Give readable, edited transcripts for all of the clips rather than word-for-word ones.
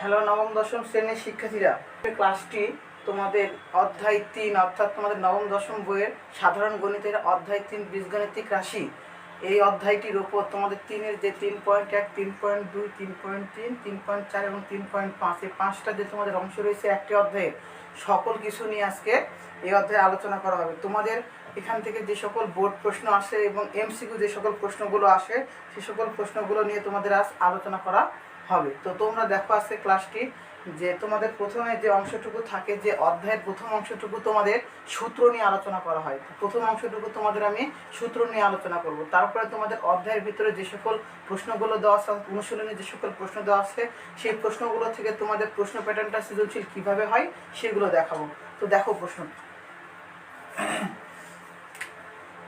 Hello নবম দশম শ্রেণীর শিক্ষার্থীরা, ক্লাসটি তোমাদের অধ্যায় 3 অর্থাৎ তোমাদের নবম দশম বইয়ের সাধারণ গণিতের অধ্যায় 3 বীজগণিতিক রাশি, এই অধ্যায়টির উপর তোমাদের 3-এর যে 3.1, 3.2, 3.3, 3.4 এবং 3.5 এই 5টা যে তোমাদের অংশ রয়েছে একটি অধ্যায়ে, সকল কিছু নিয়ে আজকে এই অধ্যায়ে আলোচনা করা হবে। তোমাদের এখান থেকে যে সকল বোর্ড প্রশ্ন আসে এবং এমসিকিউ যে সকল প্রশ্নগুলো আসে সে সকল প্রশ্নগুলো নিয়ে তোমাদের আজ আলোচনা করা হবে। তো তোমরা দেখো আজকে ক্লাসটি যে তোমাদের প্রথমে যে অংশটুকু থাকে, যে অধ্যায়ের প্রথম অংশটুকু তোমাদের সূত্র নিয়ে আলোচনা করা হয়। প্রথম অংশটুকু তোমাদের আমি সূত্র নিয়ে আলোচনা করব। তারপরে তোমাদের অধ্যায়ের ভিতরে যে সকল প্রশ্নগুলো দেওয়া আছে, অনুশীলনে যে সকল প্রশ্ন দেওয়া আছে, সেই প্রশ্নগুলো থেকে তোমাদের প্রশ্ন প্যাটার্নটা সৃজনশীল কীভাবে হয় সেগুলো দেখাবো। তো দেখো প্রশ্ন,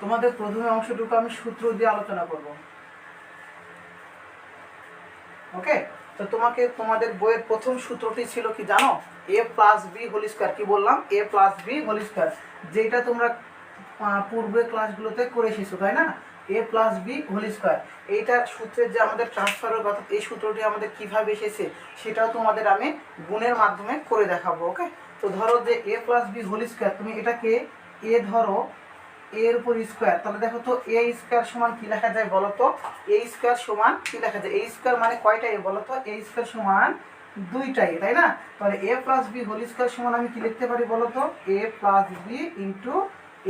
তোমাদের প্রথমে অংশটুকু আমি সূত্র দিয়ে আলোচনা করব। ওকে, তো তোমাদের বইয়ের প্রথম সূত্রটি ছিল কি জানো? a plus B whole square. কি বললাম? a plus B whole square, যেটা তোমরা পূর্বের ক্লাসগুলোতে করে এসেছো, তাই না? a plus B whole square, এইটার সূত্রের যে আমাদের ট্রান্সফার, অর্থাৎ এই সূত্রটি আমাদের কিভাবে এসেছে সেটাও তোমাদের আমি গুণের মাধ্যমে করে দেখাবো। ওকে, তো ধরো যে a plus B whole square, তুমি এটাকে a ধরো, এর উপর স্কোয়ার, তাহলে দেখো তো এ স্কোয়ার সমান কি লেখা যায় বলো তো? এ স্কোয়ার সমান কি লেখা যায়? এ স্কোয়ার মানে কয়টা এ বলো তো? এ স্কোয়ার সমান দুইটাই, তাই না? তাহলে a plus B whole square সমান আমি কি লিখতে পারি বলো তো? A plus b into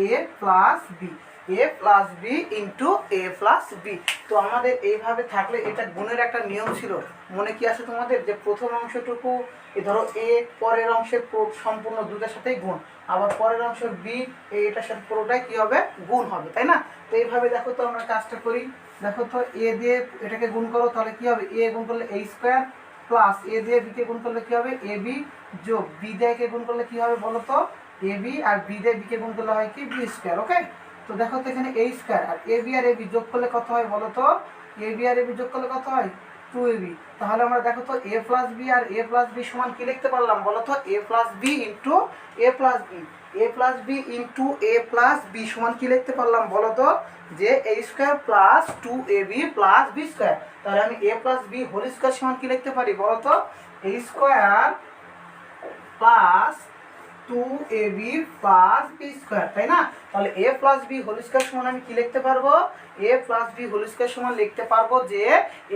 a plus b, a plus b into a plus B. তো আমাদের এইভাবে থাকলে, এটা গুণের একটা নিয়ম ছিল, মনে কি আছে তোমাদের? যে প্রথম অংশটুকু ধরো এ, পরের অংশের সম্পূর্ণ দুটার সাথেই গুণ, আবার পরের অংশ বি, এটার সাথে পুরোটাই কি হবে? গুণ হবে, তাই না? তো এইভাবে দেখো তো আমরা কাজটা করি। দেখো তো এ দিয়ে এটাকে গুণ করো, তাহলে কি হবে? এ গুণ করলে এ স্কোয়ার, প্লাস এ দিয়ে বিকে গুণ করলে কি হবে? এ বি, যোগ বি দিয়ে কে গুণ করলে কি হবে বলো তো? এ বি, আর বি দিয়ে বিকে গুণ করলে হয় কি? B square. ওকে, তো দেখো তো এখানে এ স্কোয়ার আর এ বি আর এ বি যোগ করলে কত হয় বলো তো? এ বি আর এ বি যোগ করলে কত হয়? 2ab। তাহলে আমরা দেখো তো এ প্লাস বি আর এ প্লাস বি সমান কি লিখতে পারলাম বলো তো? A plus b into a plus b, a plus b into a plus b সমান কি লিখতে পারলাম বলো তো? যে a square plus 2ab plus B square. তাহলে আমি a plus B whole square সমান কি লিখতে পারি বলো তো? A square plus 2ab plus B square, তাই না? তাহলে a plus B whole square সমান আমি কি লিখতে পারবো? a plus B whole square সমান লিখতে পারবো যে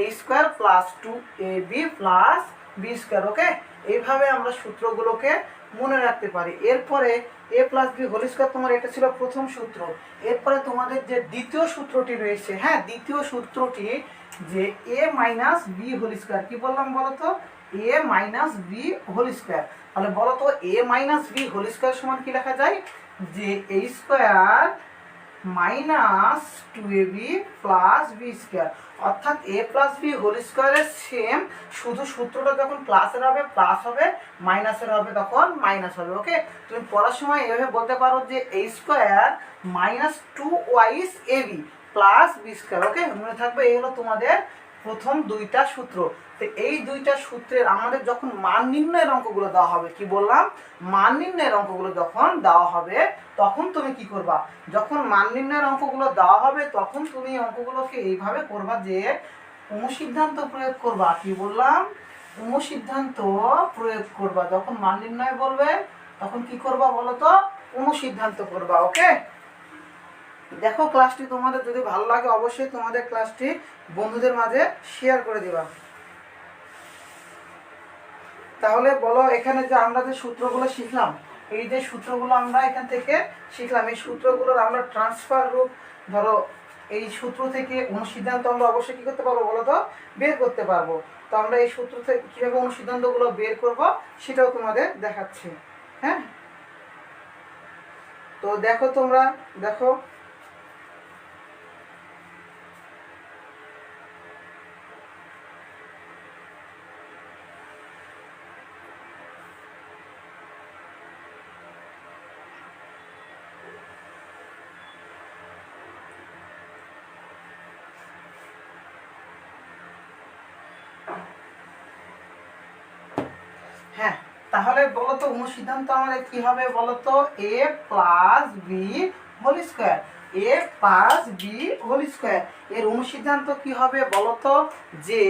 a square plus 2ab plus B square. Okay, এইভাবে আমরা সূত্রগুলোকে মনে রাখতে পারি। এরপরে a plus B whole square, তোমার এটা ছিল প্রথম সূত্র। এরপরে তোমাদের যে দ্বিতীয় সূত্রটি রয়েছে, হ্যাঁ, দ্বিতীয় সূত্রটি যে a minus B whole square. কি বললাম বলো তো? a minus B whole square. তাহলে বলো তো a minus B whole square সমান কি লেখা যায়? যে a square minus 2ab plus B square, অর্থাৎ a প্লাস বি হোল স্কোয়ারের সেম, শুধু সূত্রটা যখন প্লাসের হবে প্লাস হবে, মাইনাসের হবে তখন মাইনাস হবে। ওকে, তুমি পড়ার সময় এভাবে বলতে পারো যে a square minus 2y ab plus B square. Okay, মনে থাকবে এই হলো তোমাদের প্রথম দুইটা সূত্র। তো এই দুইটা সূত্রের আমাদের যখন মান নির্ণয়ের অঙ্কগুলো দেওয়া হবে, কি বললাম? মান নির্ণয়ের অঙ্কগুলো যখন দেওয়া হবে তখন তুমি কি করবা? যখন মান নির্ণয়ের অঙ্কগুলো দেওয়া হবে তখন তুমি অঙ্কগুলোকে এইভাবে করবা যে অনুসিদ্ধান্ত প্রয়োগ করবা। কি বললাম? অনুসিদ্ধান্ত প্রয়োগ করবা। যখন মান নির্ণয় বলবে তখন কি করবা বলো তো? অনুসিদ্ধান্ত করবা। ওকে, দেখো ক্লাসটি তোমাদের যদি ভালো লাগে অবশ্যই তোমাদের ক্লাসটি বন্ধুদের মাঝে শেয়ার করে দিবা। তাহলে বলো, এখানে যে আমরা যে সূত্রগুলো শিখলাম, এই যে সূত্রগুলো আমরা এখান থেকে শিখলাম, এই সূত্রগুলোর আমরা ট্রান্সফার রূপ, ধরো এই সূত্র থেকে অনুসিদ্ধান্ত আমরা অবশ্যই কী করতে পারবো বলো তো? বের করতে পারবো। তো আমরা এই সূত্র থেকে কীভাবে অনুসিদ্ধান্তগুলো বের করব সেটাও তোমাদের দেখাচ্ছি। হ্যাঁ, তো দেখো তোমরা, দেখো হ্যাঁ, তাহলে বলো তো অনুসিদ্ধান্ত আমাদের কি হবে বলো তো? a plus B whole square. A plus B whole square. এর অনুসিদ্ধান্ত কি হবে বলো তো? যে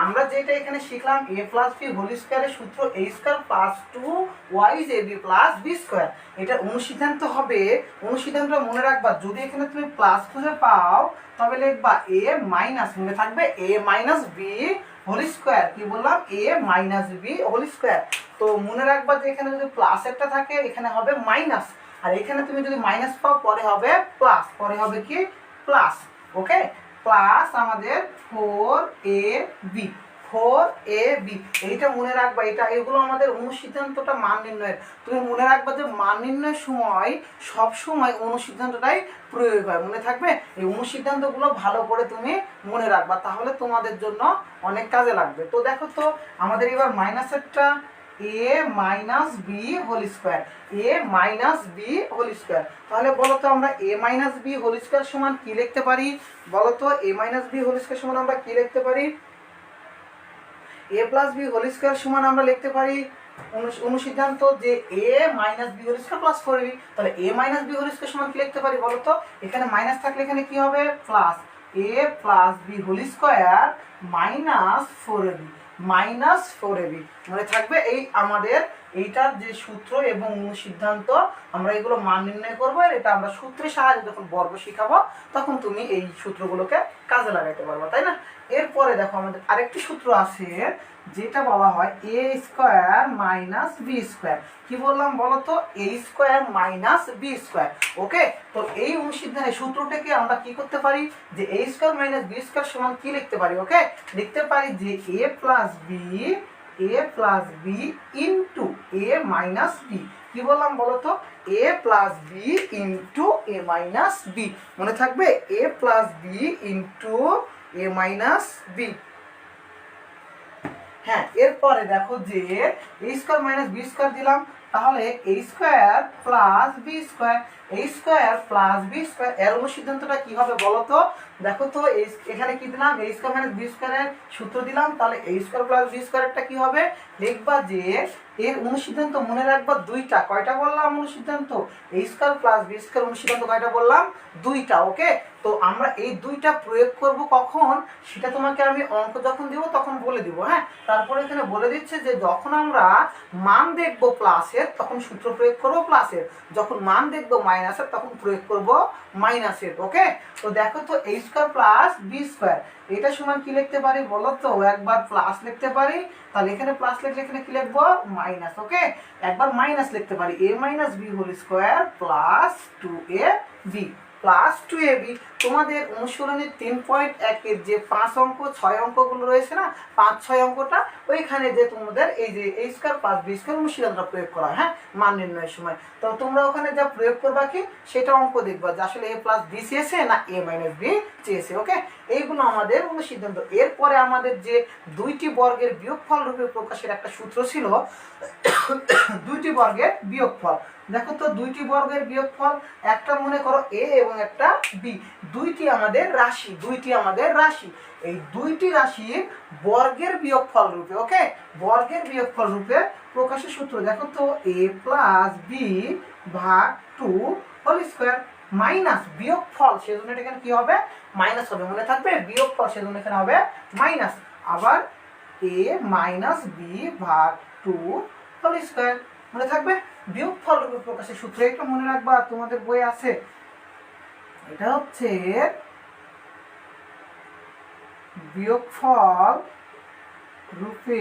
আমরা যেটা এখানে শিখলাম এ প্লাস বি হোল স্কোয়ারের সূত্র এ square plus two Y A b plus B square. এটার অনুসিদ্ধান্ত হবে, অনুসিদ্ধান্তটা মনে রাখবা, যদি এখানে তুমি প্লাস খুঁজে পাও তবে লিখবা এ মাইনাস, মনে থাকবে এ মাইনাস বি হোল স্কোয়ার। কি বললাম? এ মাইনাস বি হোল স্কোয়ার। তো মনে রাখবা যে এখানে যদি প্লাস একটা থাকে এখানে হবে মাইনাস, আর এখানে তুমি যদি মাইনাস পাও পরে হবে প্লাস, পরে হবে কি প্লাস। ওকে, প্লাস আমাদের four a B, four a B, এইটা মনে রাখবা। এটা এগুলো আমাদের অনুসিদ্ধান্তটা মান নির্ণয়ের। তুমি মনে রাখবা যে মান নির্ণয়ের সময় সব সময় অনুসিদ্ধান্তটাই প্রয়োগ হয়, মনে থাকবে। এই অনুসিদ্ধান্তগুলো ভালো করে তুমি মনে রাখবা, তাহলে তোমাদের জন্য অনেক কাজে লাগবে। তো দেখো তো আমাদের এবার মাইনাসেরটা a minus B whole square, a minus B whole square. তাহলে বলো তো আমরা a minus B whole square সমান কি লিখতে পারি বলো তো? A minus B whole square সমান আমরা কি লিখতে পারি? A plus B whole square সমান আমরা লিখতে পারি অনুসিদ্ধান্ত যে a minus B whole square plus four b. তাহলে a minus B whole square সমান কি লিখতে পারি বলো তো? এখানে মাইনাস থাকলে এখানে কি হবে? Plus a plus B whole square minus four a b, minus four a b. মনে থাকবে এই আমাদের এইটার যে সূত্র এবং অনুসিদ্ধান্ত, আমরা এগুলো মান নির্ণয় করবো। আর এটা আমরা সূত্রের সাহায্যে যখন বর্গ শিখাবো তখন তুমি এই সূত্রগুলোকে কাজে লাগাইতে পারবো, তাই না? এরপরে দেখো আমাদের আরেকটি সূত্র আছে যেটা বলা হয় এ স্কোয়ার মাইনাস বি স্কোয়ার। কি বললাম বলো তো? A square minus B square. ওকে, তো এই অনুসিদ্ধানের সূত্রটাকে আমরা কি করতে পারি? যে a square minus B square সমান কি লিখতে পারি? ওকে, লিখতে পারি যে a plus b into a minus B. কি বললাম বলো তো? A plus b into a minus B. মনে থাকবে এ plus b into a minus B. হ্যাঁ, এরপরে দেখো যে a square minus B square দিলাম, তাহলে এ স্কোয়ার প্লাস বি স্কোয়ার, এ স্কোয়ার প্লাস বি স্কোয়ার। এর অনুসিদ্ধান্তটা কি হবে বলো তো? দেখো তো এখানে কি দিলাম? এ স্কোয়ার মাইনাস বি স্কোয়ারের সূত্র দিলাম, তাহলে এ স্কোয়ার প্লাস বি স্কোয়ারটা কি হবে? লিখবা যে এর অনুসিদ্ধান্ত মনে রাখবা দুইটা। কয়টা বললাম অনুসিদ্ধান্ত? এ স্কোয়ার প্লাস বি স্কোয়ার অনুসিদ্ধান্ত কয়টা বললাম? দুইটা। ওকে, তো আমরা এই দুইটা প্রয়োগ করব কখন সেটা তোমাকে আমি অঙ্ক যখন দিব তখন বলে দিব। হ্যাঁ, তারপরে এখানে বলে দিচ্ছে যে যখন আমরা মান দেখব প্লাসের তখন সূত্র প্রয়োগ করব প্লাসের, যখন মান দেখব মাইনাসের তখন প্রয়োগ করব মাইনাসের। ওকে, তো দেখো তো a square plus B square এটা সমান কি লিখতে পারি বলো তো? একবার প্লাস লিখতে পারি, তাহলে এখানে প্লাস লিখলে এখানে কি লিখবো? মাইনাস। ওকে, একবার মাইনাস লিখতে পারি a minus B whole square plus two a b, plus two a b. তোমাদের অনুশীলনের 3.1-এর যে 5 অঙ্ক 6 অঙ্কগুলো রয়েছে না, 5-6 অঙ্কটা ওইখানে যে তোমাদের এই যে a square plus B square অনুশীলনটা প্রয়োগ করা হয়, হ্যাঁ, মান নির্ণয়ের সময়। তো তোমরা ওখানে যা প্রয়োগ করবা কি সেটা অঙ্ক দেখবা যে আসলে এ প্লাস বি চেয়েছে না এ মাইনাস বি চেয়েছে। ওকে, এইগুলো আমাদের অনুসিদ্ধান্ত। এরপরে আমাদের যে দুইটি বর্গের বিয়োগফল রূপে প্রকাশের একটা সূত্র ছিল, দুইটি বর্গের বিয়োগফল। দেখো তো দুইটি বর্গের বিয়োগফল, একটা মনে করো এ এবং একটা বি, দুইটি আমাদের রাশি, দুইটি আমাদের রাশি। এই দুইটি রাশির বর্গের বিয়োগফল রূপে, ওকে, বর্গের বিয়োগফল রূপে প্রকাশের সূত্র। দেখো তো এ প্লাস বি ভাগ টু হোল স্কোয়ার মাইনাস বিয়োগফল, সেজন্য এটা এখানে কি হবে? মাইনাস হবে। মনে থাকবে বিয়োগফল সেজন্য এখানে হবে মাইনাস। আবার এ মাইনাস বি ভাগ টু হোল স্কোয়ার, মনে থাকবে বিয়োগফল রূপে প্রকাশের সূত্র। এটা মনে রাখবা, তোমাদের বই আছে। এটা হচ্ছে বিয়োগফল রূপে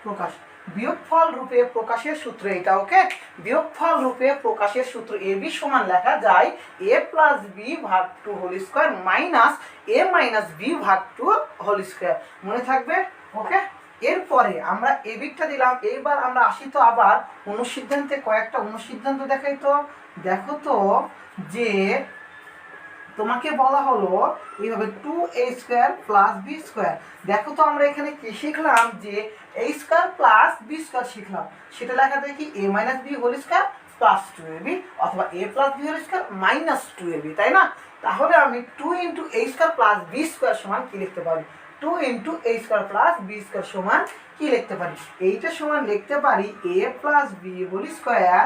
প্রকাশ, বিয়োগফল রূপে প্রকাশের সূত্র এটা। ওকে, বিয়োগফল রূপে প্রকাশের সূত্র এ বি সমান লেখা যায় এ প্লাস বি ভাগ two whole square minus a minus B ভাগ টু হোল স্কোয়ার। মনে থাকবে? ওকে, এরপরে আমরা এ বিটা দিলাম। এইবার আমরা আসি তো আবার অনুসিদ্ধান্তে, কয়েকটা অনুসিদ্ধান্ত দেখাই তো। দেখো তো যে তোমাকে বলা হলো এইভাবে two a square plus B square. দেখো তো আমরা এখানে কি শিখলাম? যে a square plus B square শিখলাম, সেটা লেখা যায় কি a minus B whole square plus two a b, অথবা a plus B whole square minus two a b, তাই না? তাহলে আমি two into a square plus B square সমান কি লিখতে পারি? Two into a square plus B square সমান কি লিখতে পারি? এইটা সমান লিখতে পারি a plus B whole square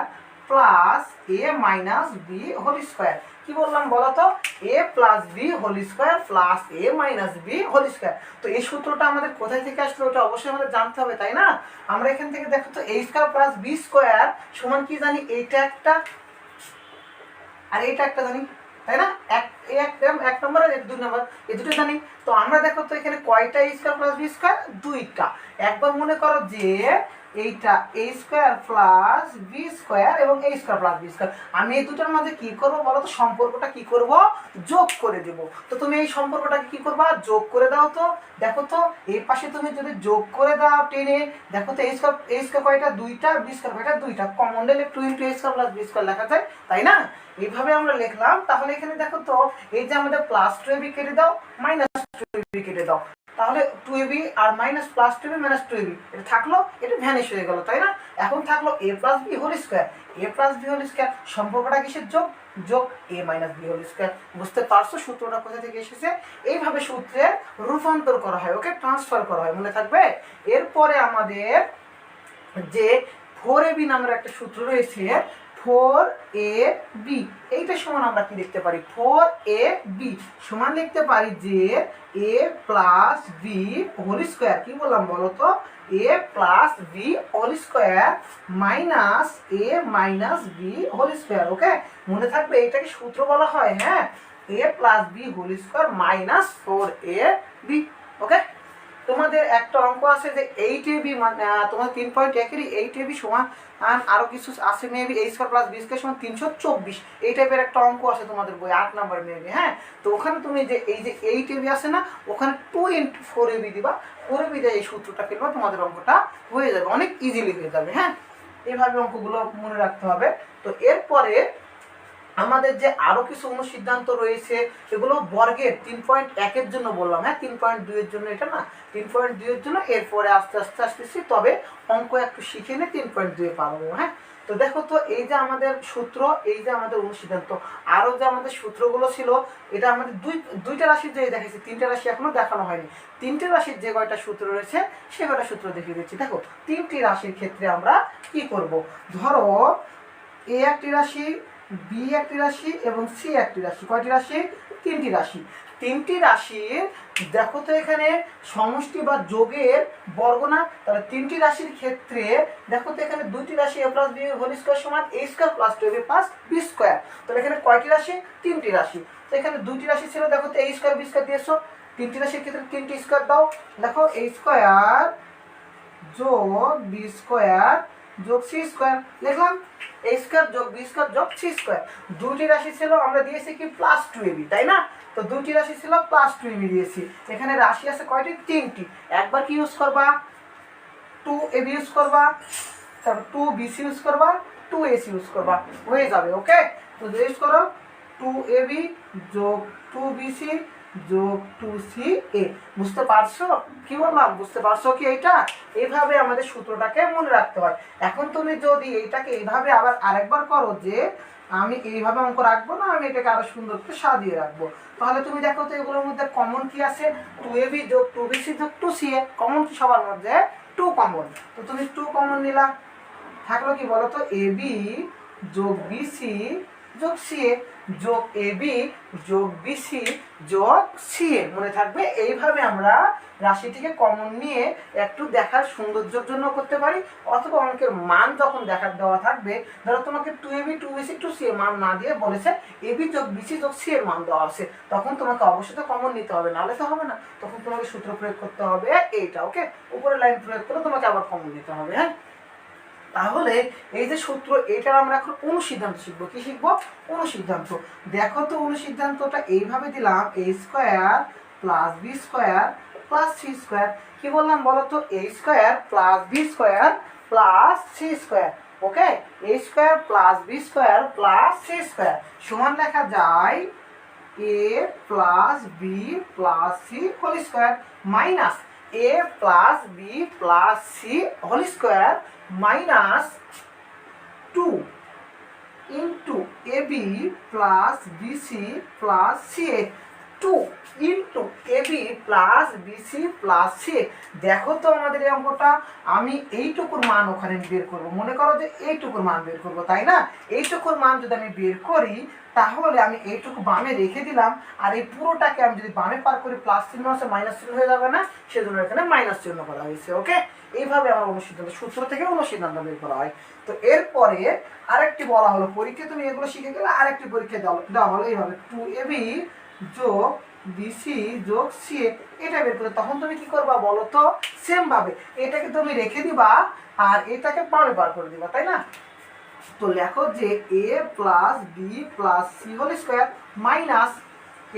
plus a minus B whole square. কি বললাম বলো তো, a plus B whole square plus a minus B whole square. তো এই সূত্রটা আমাদের কোথায় থেকে আসলো ওটা অবশ্যই আমাদের জানতে হবে, তাই না? আমরা এখান থেকে দেখো তো a square plus B square সমান কি জানি, এইটা একটা আর এইটা একটা জানি, তাই না? এক নম্বর আর দুই নম্বর, এই দুটো জানি। তো আমরা দেখো তো এখানে কয়টা এ স্কোয়ার প্লাস বি স্কোয়ার, দুইটা। একবার মনে করো যে এইটা এ স্কোয়ার প্লাস বি স্কোয়ার এবং এ স্কোয়ার প্লাস বি স্কোয়ার, আমি এই দুটোর মধ্যে কি করবো বলো তো, সম্পর্কটা কি করব, যোগ করে দেব। তো তুমি এই সম্পর্কটাকে কি করবা, যোগ করে দাও। তো দেখো তো এই পাশে তুমি যদি যোগ করে দাও টেনে, দেখো তো এ স্কোয়ার কয়টা, দুইটা, বি স্কোয়ার কয়টা, দুইটা। কমন নিলে 2 × এ স্কোয়ার প্লাস বি স্কোয়ার লেখা যায়, তাই না? এইভাবে আমরা লিখলাম। তাহলে এখানে দেখো তো এই যে আমাদের প্লাস 2ab কেটে দাও, মাইনাস 2ab কেটে দাও, তাহলে 2ab আর minus plus 2ab minus 2ab এটা থাকলো, এটা ভ্যানিশ হয়ে গেল, তাই না? এখন থাকলো a plus B whole square. a plus B whole square সম্পর্কটা কিসের, যোগ, যোগ a minus B whole square. বুঝতে পারছো সূত্রটা কোথা থেকে এসেছে? এইভাবে সূত্রে রূপান্তর করা হয়, ওকে, ট্রান্সফার করা হয়, মনে থাকবে। এরপরে আমাদের যে 4ab নামের একটা সূত্র রয়েছে, 4ab, এইটা সমান আমরা কি লিখতে পারি, 4ab সমান লিখতে পারি যে a plus B whole square. কি বললাম বলো তো, a plus B whole square minus a minus B whole square. Okay, মনে থাকবে এটাকে সূত্র বলা হয়, হ্যাঁ, a plus B whole square minus 4ab। Okay, তোমাদের একটা অঙ্ক আছে যে 8ab, তোমার 3.1-এরই 8ab সমান আরো কিছু আছে maybe a square plus b square সমান 324, এই টাইপের একটা অঙ্ক আছে তোমাদের বই 8 নাম্বার মেবি, হ্যাঁ। তো ওখানে তুমি যে এই যে 8ab আছে না, ওখানে 2 × 4ab দিবা, 4ab দিয়ে এই সূত্রটা ফেলবা, তোমাদের অঙ্কটা হয়ে যাবে, অনেক ইজিলি হয়ে যাবে, হ্যাঁ। এইভাবে অঙ্কগুলো মনে রাখতে হবে। তো এরপরে আমাদের যে আরো কিছু অনুসিদ্ধান্ত রয়েছে, এগুলো বর্গের 3.1-এর জন্য বললাম, হ্যাঁ, 3.2-এর জন্য এটা না, 3.2-এর জন্য। এরপরে আস্তে আস্তে আসতেছি, তবে অঙ্ক একটু শিখে নে 3.2-এ পারবো, হ্যাঁ। তো দেখো তো এই যে আমাদের সূত্র, এই যে আমাদের অনুসিদ্ধান্ত, আরো যে আমাদের সূত্রগুলো ছিল, এটা আমাদের দুইটা রাশির যে দেখাচ্ছি, 3টা রাশি এখনো দেখানো হয়নি। 3টে রাশির যে কয়টা সূত্র রয়েছে সে কয়টা সূত্র দেখিয়ে দিচ্ছি। দেখো 3টি রাশির ক্ষেত্রে আমরা কি করব, ধরো এ একটি রাশি, বি একটি রাশি এবং সি একটি রাশি। কয়টি রাশি, 3টি রাশি। 3টি রাশির দেখো তো এখানে সমষ্টি বা যোগের বর্গ না, তাহলে 3টি রাশির ক্ষেত্রে দেখো তো এখানে 2টি রাশি a plus B whole square সমান a square plus 2ab plus B square. তাহলে এখানে কয়টি রাশি, 3টি রাশি। তো এখানে 2টি রাশি ছিল, দেখো তো a স্কয়ার বি স্কয়ার দিয়েছো, 3টি রাশির ক্ষেত্রে 3টি স্কয়ার দাও, দেখো a স্কয়ার যোগ বি স্কয়ার যোগ সি স্কয়ার লিখলাম, a স্কয়ার যোগ বি স্কয়ার যোগ সি স্কয়ার। 2টি রাশি ছিল, আমরা দিয়েছি কি প্লাস 2ab, তাই না? তো 2টি রাশি ছিল প্লাস 2ab দিয়েছি। এখানে রাশি আছে কয়টি, 3টি। একবার কি ইউজ করবা, 2ab ইউজ করবা, তারপর 2bc ইউজ করবা, 2ac ইউজ করবা, হয়ে যাবে। ওকে, তো ইউজ করো 2ab যোগ 2bc যোগ 2ca। বুঝতে পারছো কি বললাম, বুঝতে পারছো কি? এইটা এইভাবে আমাদের সূত্রটাকে মনে রাখতে হয়। এখন তুমি যদি এইটাকে এইভাবে আবার আরেকবার করো যে আমি এইভাবে অঙ্ক রাখবো না, আমি এটাকে আরো সুন্দর করে সাজিয়ে রাখবো, তাহলে তুমি দেখো তো এগুলোর মধ্যে কমন কি আছে, 2ab যোগ 2bc যোগ 2ca, কমন কি সবার মধ্যে, 2 কমন। তো তুমি 2 কমন নিলা, থাকলো কি বলো তো, ab যোগ bc যোগ ca যোগ ab যোগ bc যোগ ca, মনে থাকবে। এইভাবে আমরা রাশিটিকে কমন নিয়ে একটু দেখার সৌন্দর্যের জন্য করতে পারি, অথবা অঙ্কের মান যখন দেওয়া থাকবে, ধরো তোমাকে 2ab 2bc 2ca মান না দিয়ে বলেছে ab যোগ bc যোগ c এর মান দেওয়া আছে, তখন তোমাকে অবশ্যই তো কমন নিতে হবে, নাহলে তো হবে না। তখন তোমাকে সূত্র প্রয়োগ করতে হবে এইটা, ওকে, উপরে লাইন প্রয়োগ করে তোমাকে আবার কমন নিতে হবে, হ্যাঁ। তাহলে এই যে সূত্র, এটার আমরা এখন অনুসিদ্ধান্ত শিখবো। কি শিখবো, অনুসিদ্ধান্ত। দেখো তো অনুসিদ্ধান্তটা এইভাবে দিলাম, a square plus B square plus C square. কি বললাম বলো তো, a square plus B square plus C square. Okay, a square plus B square plus C square সমান লেখা যায় a plus B plus C whole square minus a plus B plus C whole square minus 2 into ab plus bc plus ca। Two into AB plus BC plus C. দেখো তো আমাদের এই অঙ্কটা, আমি এইটুকুর মান ওখানে বের করব, মনে করো যে এইটুকুর মান বের করব, তাই না? এইটুকুর মান যদি আমি বের করি তাহলে আমি এইটুকু বামে রেখে দিলাম, আর এই পুরোটাকে আমি যদি বামে পার করি প্লাস চিহ্ন আছে মাইনাস চিহ্ন হয়ে যাবে না, সেজন্য এখানে মাইনাস চিহ্ন করা হয়েছে। ওকে, এইভাবে আমার অনুসিদ্ধান্ত সূত্র থেকে অনুসিদ্ধান্ত বের করা হয়। তো এরপরে আরেকটি বলা হলো, পরীক্ষা তুমি এগুলো শিখে গেলে আরেকটি পরীক্ষা দেওয়া হলো এইভাবে 2ab যোগ বিসি যোগ সি, এটা বের করে তখন তুমি কি করবা বলো তো? সেম ভাবে এটাকে তুমি রেখে দিবা আর এটাকে বামে বার করে দিবা, তাই না? তো লেখো যে a plus B plus C whole square minus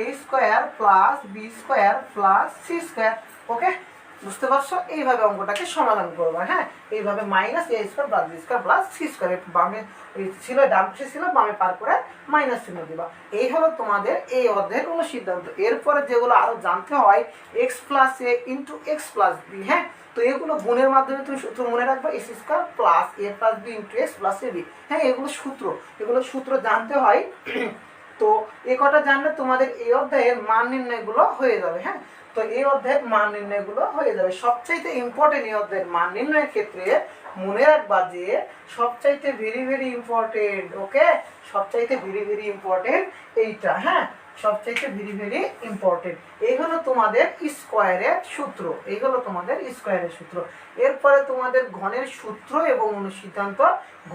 a square plus B square plus c square. Okay, বুঝতে পারছো? এইভাবে অঙ্কটাকে সমাধান করবা। হ্যাঁ, এইভাবে minus a square plus B square plus c square, বামে ছিল ডান পাশে ছিল, বামে পার করে মাইনাস চিহ্ন দিবা। এই হলো তোমাদের এই অধ্যায়ের অনুসিদ্ধান্ত। এরপরে যেগুলো আরো জানতে হয়, x plus a into x plus b. হ্যাঁ, তো এগুলো গুণের মাধ্যমে তুমি সূত্র মনে রাখবে, x square plus a plus b into x plus a b. হ্যাঁ, এগুলো সূত্র জানতে হয়। তো এ কটা জানলে তোমাদের এই অধ্যায়ের মান নির্ণয়গুলো হয়ে যাবে। হ্যাঁ, তো এই অধ্যায়ের মান নির্ণয়গুলো হয়ে যাবে। সবচাইতে ইম্পর্টেন্ট এই অধ্যায়ের মান নির্ণয়ের ক্ষেত্রে মনে রাখবা যে সবচাইতে ভেরি ভেরি ইম্পর্টেন্ট, ওকে, সবচাইতে ভেরি ভেরি ইম্পর্টেন্ট এইটা। হ্যাঁ, সবচাইতে ভেরি ভেরি ইম্পর্টেন্ট। এই হলো তোমাদের স্কোয়ারের সূত্র, এই হলো তোমাদের স্কোয়ারের সূত্র। এরপরে তোমাদের ঘনের সূত্র এবং অনুসিদ্ধান্ত,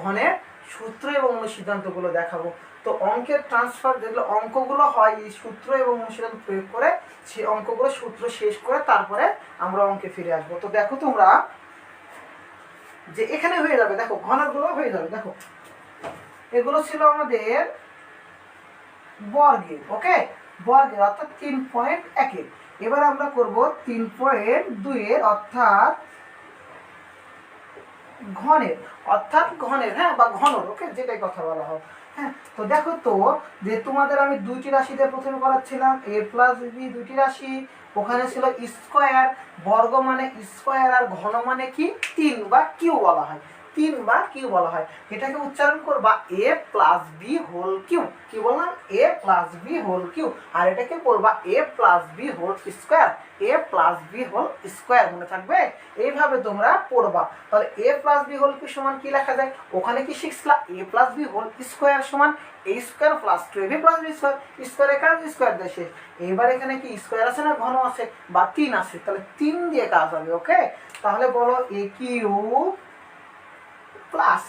ঘনের সূত্র এবং অনুসিদ্ধান্তগুলো দেখাবো। তো অঙ্কের ট্রান্সফার যেগুলো অঙ্কগুলো হয় এই সূত্র এবং অনুশীলন প্রয়োগ করে, সেই অঙ্কগুলো সূত্র শেষ করে তারপরে আমরা অঙ্কে ফিরে আসবো। তো দেখো তোমরা যে এখানে হয়ে যাবে, দেখো ঘনকগুলো হয়ে যাবে। দেখো এগুলো ছিল আমাদের বর্গের, ওকে, বর্গের অর্থাৎ 3.1 এর। এবার আমরা করব 3.2 এর অর্থাৎ ঘনের, হ্যাঁ, বা ঘনর, ওকে, যেটাই কথা বলা হয়। হ্যাঁ, তো দেখো তো যে তোমাদের আমি দুইটি রাশিতে প্রথমে করাচ্ছিলাম, এ প্লাস বি দুইটি রাশি, ওখানে ছিল স্কোয়ার, বর্গ মানে স্কোয়ার, আর ঘন মানে কি 3 বা কিউ বলা হয়, 3 বা কিউ বলা হয়। এটাকে উচ্চারণ করবা a plus B whole cube. কি বললাম? A plus B whole cube. আর এটাকে বলবা a plus B whole square, A plus B whole square. মনে থাকবে? এইভাবে তোমরা পড়বা। তাহলে a plus B whole cube সমান কি লেখা যায়? ওখানে কি শিখছিলা? A plus B whole square সমান a square plus 2ab plus B square. Square এখানে স্কোয়ার দেশে, এবার এখানে কি স্কোয়ার আছে না ঘন আছে বা 3 আছে, তাহলে 3 দিয়ে কাজ হবে। ওকে, তাহলে বলো এ কিউ প্লাস,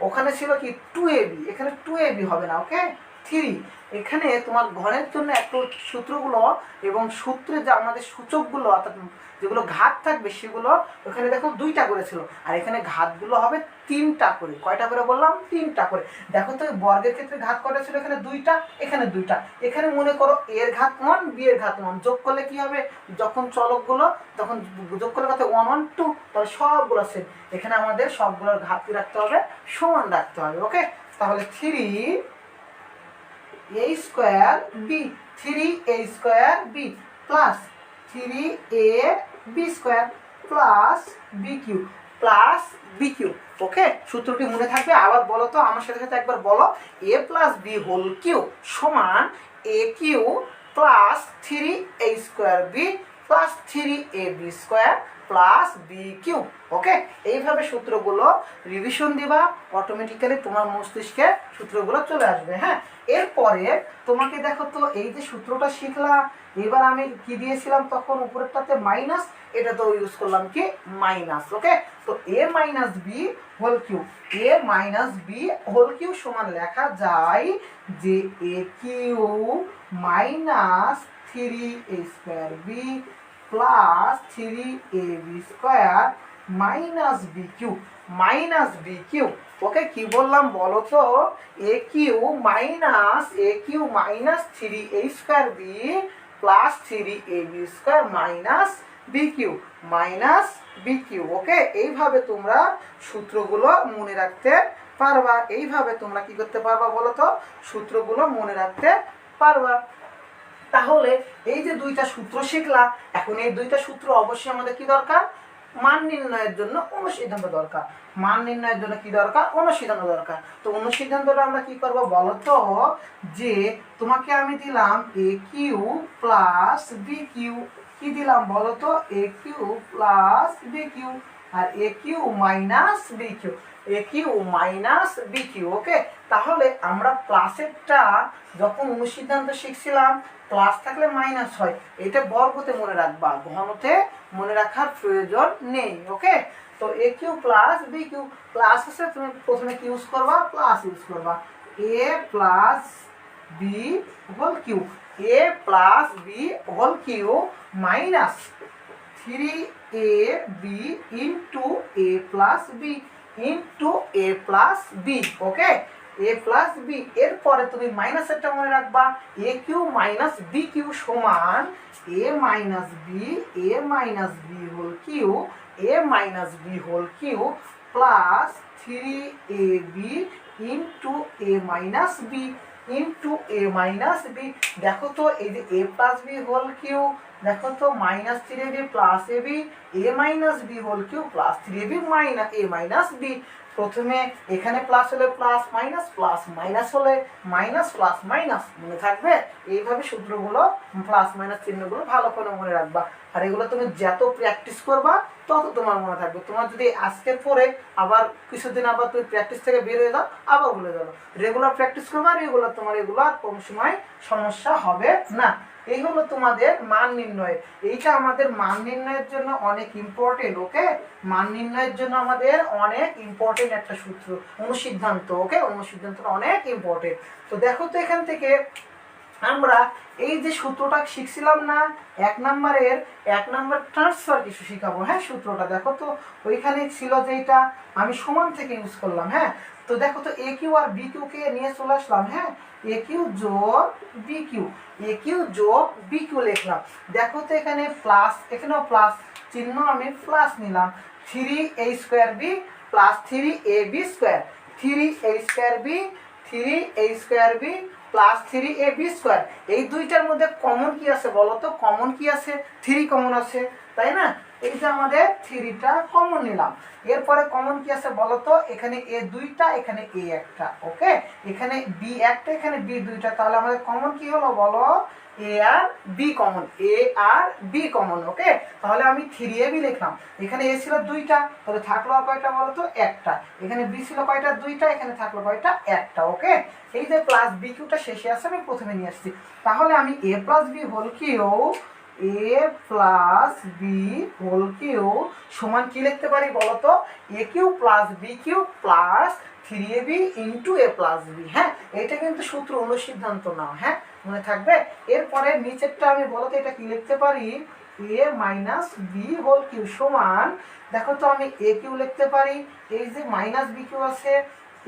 ওখানে ছিল কি 2ab, এখানে 2ab হবে না, ওকে, 3। এখানে তোমার ঘনের জন্য একটু সূত্রগুলো এবং সূত্রে যে আমাদের সূচকগুলো অর্থাৎ যেগুলো ঘাত থাকবে সেগুলো ওখানে দেখো 2টা করেছিল, আর এখানে ঘাতগুলো হবে 3টা করে। কয়টা করে বললাম? 3টা করে। দেখো তো বর্গের ক্ষেত্রে ঘাত কয়টা ছিল? এখানে 2টা, এখানে 2টা। এখানে মনে করো এর ঘাত 1, বি এর ঘাত 1, যোগ করলে কি হবে? যখন চলকগুলো তখন যোগ করলে কত? 1 1 2, তাহলে সবগুলো সেম। এখানে আমাদের সবগুলোর ঘাত কি রাখতে হবে? সমান রাখতে হবে। ওকে, তাহলে 3a square B, 3a square B plus 3ab square plus B cube plus B cube. Okay, সূত্রটি মনে থাকবে। আবার বলো তো আমার সাথে সাথে একবার বলো, a plus B whole cube সমান a cube plus 3a square B plus 3ab square plus B cube. Okay, এইভাবে সূত্রগুলো রিভিশন দিবা, অটোমেটিক্যালি তোমার মস্তিষ্কে সূত্রগুলো চলে আসবে। হ্যাঁ, এরপরে তোমাকে দেখো তো এই যে সূত্রটা শিখলা, এবার আমি কি দিয়েছিলাম তখন? উপরেরটাতে মাইনাস, এটা তো ইউজ করলাম কি মাইনাস। ওকে, তো a minus B whole cube, a minus B whole cube সমান লেখা যায় যে a cube minus 3a square B plus 3ab square minus B cube, minus B cube. Okay, কি বললাম বলো তো? A cube minus 3a square B plus 3ab square minus B cube, minus B cube. Okay, এইভাবে তোমরা সূত্রগুলো মনে রাখতে পারবা। এইভাবে তোমরা কি করতে পারবা বলো তো? সূত্রগুলো মনে রাখতে পারবা। তাহলে এই যে 2টা সূত্র শিখলা, এখন এই 2টা সূত্র অবশ্যই আমাদের কি দরকার? মান নির্ণয়ের জন্য অনুসিদ্ধান্ত দরকার। মান নির্ণয়ের জন্য কি দরকার? অনুসিদ্ধান্ত দরকার। তো অনুসিদ্ধান্তটা আমরা কি করব বলো তো, যে তোমাকে আমি দিলাম এ কিউ প্লাস বি কিউ, কি দিলাম বলো তো, a cube plus B Q, R A cube minus B Q, A cube minus B cube. ওকে, তাহলে আমরা প্লাসেরটা যখন অনুসিদ্ধান্ত শিখছিলাম প্লাস থাকলে মাইনাস হয়, এটা বর্গতে মনে রাখবা, ঘনতে মনে রাখার প্রয়োজন নেই। ওকে, তো a cube plus B cube, plus আছে তুমি প্রথমে কি ইউজ করবা? প্লাস ইউজ করবা, a plus B whole cube, a plus B whole cube minus 3ab into a plus b into a plus b. Okay, a plus b, এরপরে তুমি মাইনাসেরটা মনে রাখবা, a cube minus B cube সমান a minus B whole cube, a minus B whole cube plus 3ab into a minus b into a minus b. দেখো তো এই যে a plus B whole cube, দেখো তো minus 3ab plus ab, a minus B whole cube plus 3ab minus a minus b. প্রথমে এখানে plus হলে plus minus হলে মাইনাস প্লাস মাইনাস, মনে থাকবে? এইভাবে সূত্রগুলো প্লাস মাইনাস চিহ্নগুলো ভালো করে মনে রাখবা, আর এগুলো তুমি যত প্র্যাকটিস করবা তত তোমার মনে থাকবে। তোমার যদি আজকের পরে আবার কিছুদিন আবার তুমি প্র্যাকটিস থেকে বের হয়ে যাও, আবার ভুলে যাবো, রেগুলার প্র্যাকটিস করবা, রেগুলার তোমার এগুলো আর কোনো সময় সমস্যা হবে না। এই হলো তোমাদের মান নির্ণয়, এইটা আমাদের মান নির্ণয়ের জন্য অনেক ইম্পর্টেন্ট। ওকে, মান নির্ণয়ের জন্য আমাদের অনেক ইম্পর্টেন্ট একটা সূত্র অনুসিদ্ধান্ত। ওকে, অনুসিদ্ধান্তটা অনেক ইম্পর্টেন্ট। তো দেখো তো এখান থেকে আমরা এই যে সূত্রটা শিখছিলাম না, এক নাম্বার ট্রান্সফার কিছু শিখাবো। হ্যাঁ, সূত্রটা দেখো তো ওইখানে ছিল যেটা আমি সমান থেকে ইউজ করলাম। হ্যাঁ, তো দেখো তো a Q R B Q কে নিয়ে চলে আসলাম। হ্যাঁ, এ কিউ যোগ বি কিউ, এ কিউ যোগ বি কিউ লিখলাম। দেখো তো এখানে প্লাস, এখানেও প্লাস চিহ্ন আমি প্লাস নিলাম, 3a square B plus 3ab square, 3a square B 3a square B plus 3ab square. এই দুইটার মধ্যে কমন কি আছে বলো তো? কমন কি আছে? 3 কমন আছে, তাই না? এই যে আমাদের 3টা কমন নিলাম। এরপরে কমন কি আছে বলো তো? এখানে এ দুইটা, এখানে এ একটা। ওকে, এখানে বি একটা, এখানে বি দুইটা, তাহলে আমাদের কমন কি হলো বলো? এ আর বি কমন, এ আর বি কমন। ওকে, তাহলে আমি 3ab লিখলাম, এখানে এ ছিল দুইটা, তাহলে থাকলো আর কয়টা বলো তো? একটা। এখানে বি ছিল কয়টা? দুইটা, এখানে থাকলো কয়টা? একটা। ওকে, এই যে প্লাস বি কিউটা শেষে আছে আমি প্রথমে নিয়ে আসছি, তাহলে আমি a plus B whole cube, a plus B whole cube সমান কি লিখতে পারি বলো তো? A cube plus B cube plus 3ab into a plus b. হ্যাঁ, এটা কিন্তু সূত্র অনুসিদ্ধান্ত না। হ্যাঁ, মনে থাকবে? এরপরে নিচেরটা আমি বলো তো এটা কি লিখতে পারি? A minus B whole cube সমান, দেখো তো আমি এ কিউ লিখতে পারি, এই যে মাইনাস বি কিউ আছে,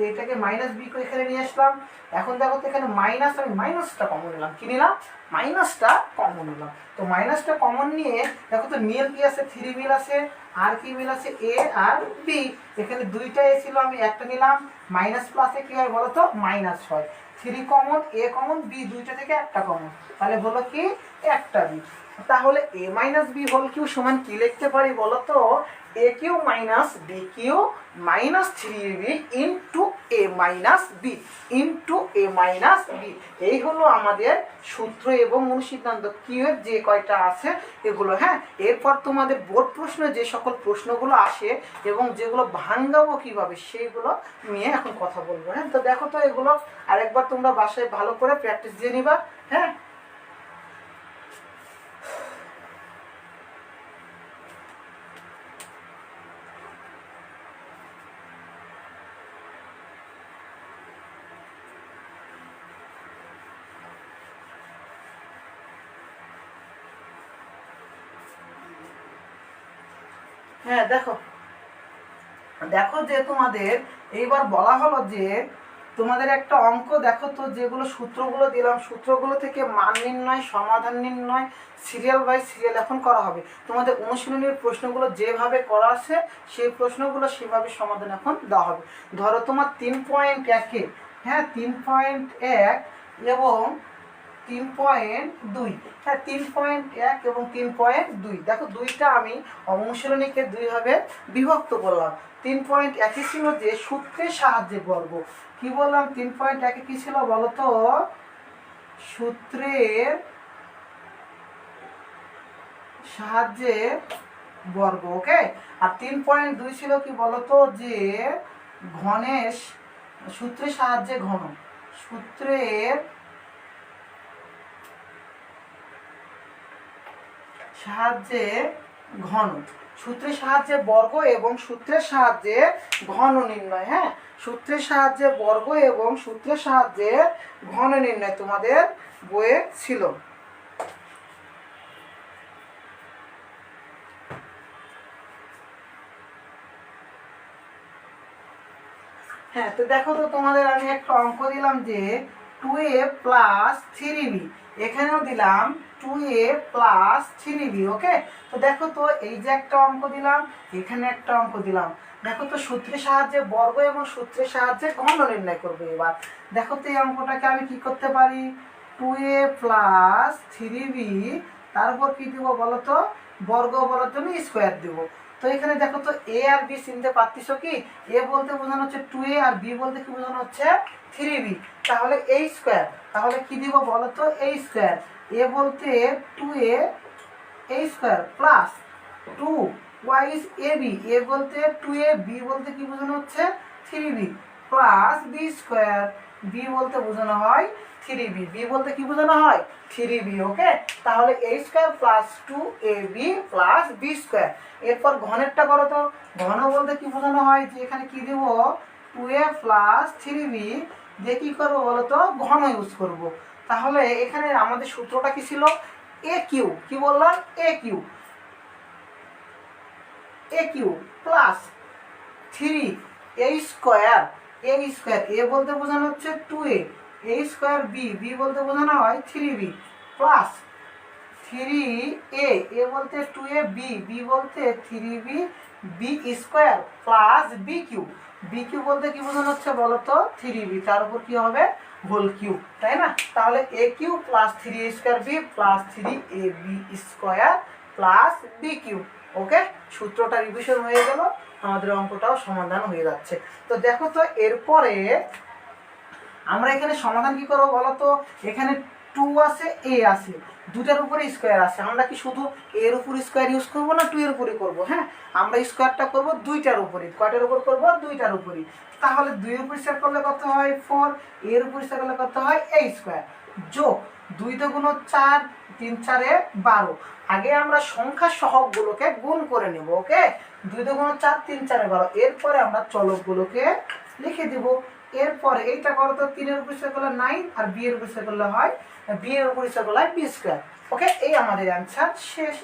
এটাকে মাইনাস বি কিউ এখানে নিয়ে আসলাম। এখন দেখো তো এখানে মাইনাস, আমি মাইনাসটা কমন নিলাম। কি নিলাম? মাইনাসটা কমন নিলাম। তো মাইনাসটা কমন নিয়ে দেখো তো মিল কি আছে? 3 মিল আছে, আর কি মিল আছে? এ আর বি। এখানে দুইটা এ ছিল, আমি একটা নিলাম। মাইনাস প্লাসে কি হয় বলো তো? মাইনাস হয়। 3 কমন, এ কমন, বি দুইটা থেকে একটা কমন, তাহলে হলো কি? একটা বি। তাহলে a minus B whole cube সমান কি লিখতে পারি বলো তো? A cube minus B cube minus 3ab into a minus b into a minus b. এই হলো আমাদের সূত্র এবং অনুসিদ্ধান্ত কি যে কয়টা আছে এগুলো। হ্যাঁ, এরপর তোমাদের বোর্ড প্রশ্নে যে সকল প্রশ্নগুলো আসে এবং যেগুলো ভাঙাবো কিভাবে সেইগুলো নিয়ে এখন কথা বলবো। হ্যাঁ, তো দেখো তো এগুলো আরেকবার তোমরা বাসায় ভালো করে প্র্যাকটিস দিয়ে নিবা। হ্যাঁ, হ্যাঁ, দেখো দেখো যে তোমাদের এইবার বলা হলো যে তোমাদের একটা অঙ্ক দেখো তো, যেগুলো সূত্রগুলো দিলাম, সূত্রগুলো থেকে মান নির্ণয়, সমাধান নির্ণয়, সিরিয়াল বাই সিরিয়াল এখন করা হবে। তোমাদের অনুশীলনীর প্রশ্নগুলো যেভাবে করা আছে সেই প্রশ্নগুলো সেভাবে সমাধান এখন দেওয়া হবে। ধরো তোমার 3.1-এ, হ্যাঁ 3.1 এবং 3.2, হ্যাঁ 3.1 এবং 3.2। দেখো দুইটা আমি অনুশীলনীকে দুই ভাবে বিভক্ত করলাম। 3.1 ছিল যে সূত্রের সাহায্যে বর্গ। কি বললাম 3.1 কি ছিল বলতো? সূত্রের সাহায্যে বর্গ। ওকে। আর 3.2 ছিল কি বলতো? যে ঘনের সূত্রের সাহায্যে ঘন। সূত্রের সাহায্যে ঘন। সূত্রের সাহায্যে বর্গ এবং সূত্রের সাহায্যে ঘন নির্ণয়। হ্যাঁ, সূত্রের সাহায্যে বর্গ এবং সূত্রের সাহায্যে ঘন নির্ণয় তোমাদের বইয়ে ছিল। হ্যাঁ, তো দেখো তো তোমাদের আমি একটা অঙ্ক দিলাম যে 2a + 3b, এখানেও দিলাম 2a + 3b। ওকে। তো দেখো তো এই যে একটা অঙ্ক দিলাম, এখানে একটা অঙ্ক দিলাম। দেখো তো সূত্রের সাহায্যে বর্গ এবং সূত্রের সাহায্যে ঘন নির্ণয় করবে। এবার দেখো তো এই অঙ্কটাকে আমি কি করতে পারি? 2a + 3b, তার উপর কি দিব বলো তো? বর্গ বলার জন্য স্কোয়ার দিব। তো এখানে দেখো তো এ আর বি চিনতে পারতেছ কি? এ বলতে বোঝানো হচ্ছে 2a আর বি বলতে কি বোঝানো হচ্ছে 3b। তাহলে a স্কোয়ার, তাহলে কি দিব বলো তো? a square. এ বলতে 2a a square plus 2y is ab, এ বলতে 2a, বি বলতে কি বোঝানো হচ্ছে 3b plus B square, B বলতে বোঝানো হয় 3b, বি বলতে কি বোঝানো হয় 3b। ওকে। তাহলে a square plus 2ab plus B square. এরপর ঘনেরটা করো তো। ঘন বলতে কি বোঝানো হয়? যে এখানে কি দেব 2a প্লাস 3b দিয়ে কি করবো বলো তো? ঘন ইউজ করব। তাহলে এখানে আমাদের সূত্রটা কি ছিল? এ কিউ। কি বললাম? এ কিউ। এ কিউ প্লাস 3a স্কোয়ার। এ স্কোয়ার, এ বলতে বোঝানো হচ্ছে 2a, a square B, B বলতে বোঝানো হয় 3b প্লাস 3a, এ বলতে 2a, বি, বি বলতে 3b, B square plus B cube. B cube বলতে কি বোঝানো হচ্ছে বলো তো? 3b, তার উপর কি হবে? হোল কিউ, তাই না? তাহলে a cube plus 3a square B plus 3ab square plus B cube. Okay, সূত্রটা রিভিশন হয়ে গেল, আমাদের অঙ্কটাও সমাধান হয়ে যাচ্ছে। তো দেখো তো এরপরে আমরা এখানে সমাধান কি করবো বলো তো? এখানে 2 আছে, a আছে, দুটার উপরে স্কোয়ার আছে। আমরা কি শুধু এর উপর স্কোয়ার ইউজ করবো না 2 এর উপরই করবো? হ্যাঁ, আমরা স্কোয়ারটা করবো দুইটার উপরই। কয়টার উপর করবো? দুইটার উপরই। তাহলে 2 এর উপর স্কোয়ার করলে কত হয়? 4, এর উপর স্কোয়ার করলে কত হয়? a স্কোয়ার যোগ 2 × 4, 3 × 4 = 12। আগে আমরা সংখ্যা সহগগুলোকে গুণ করে নেব। ওকে, 2 × 4, 3 × 4 = 12। এরপরে আমরা চলকগুলোকে লিখে দিব। এরপরে এইটা করো তো, 3 এর উপর স্কোয়ার করলে 9, আর বি এর উপর স্কোয়ার করলে হয় বি এর উপর স্কোয়ার করলে হয় বি স্কোয়ার। ওকে, এই আমাদের অ্যান্সার শেষ।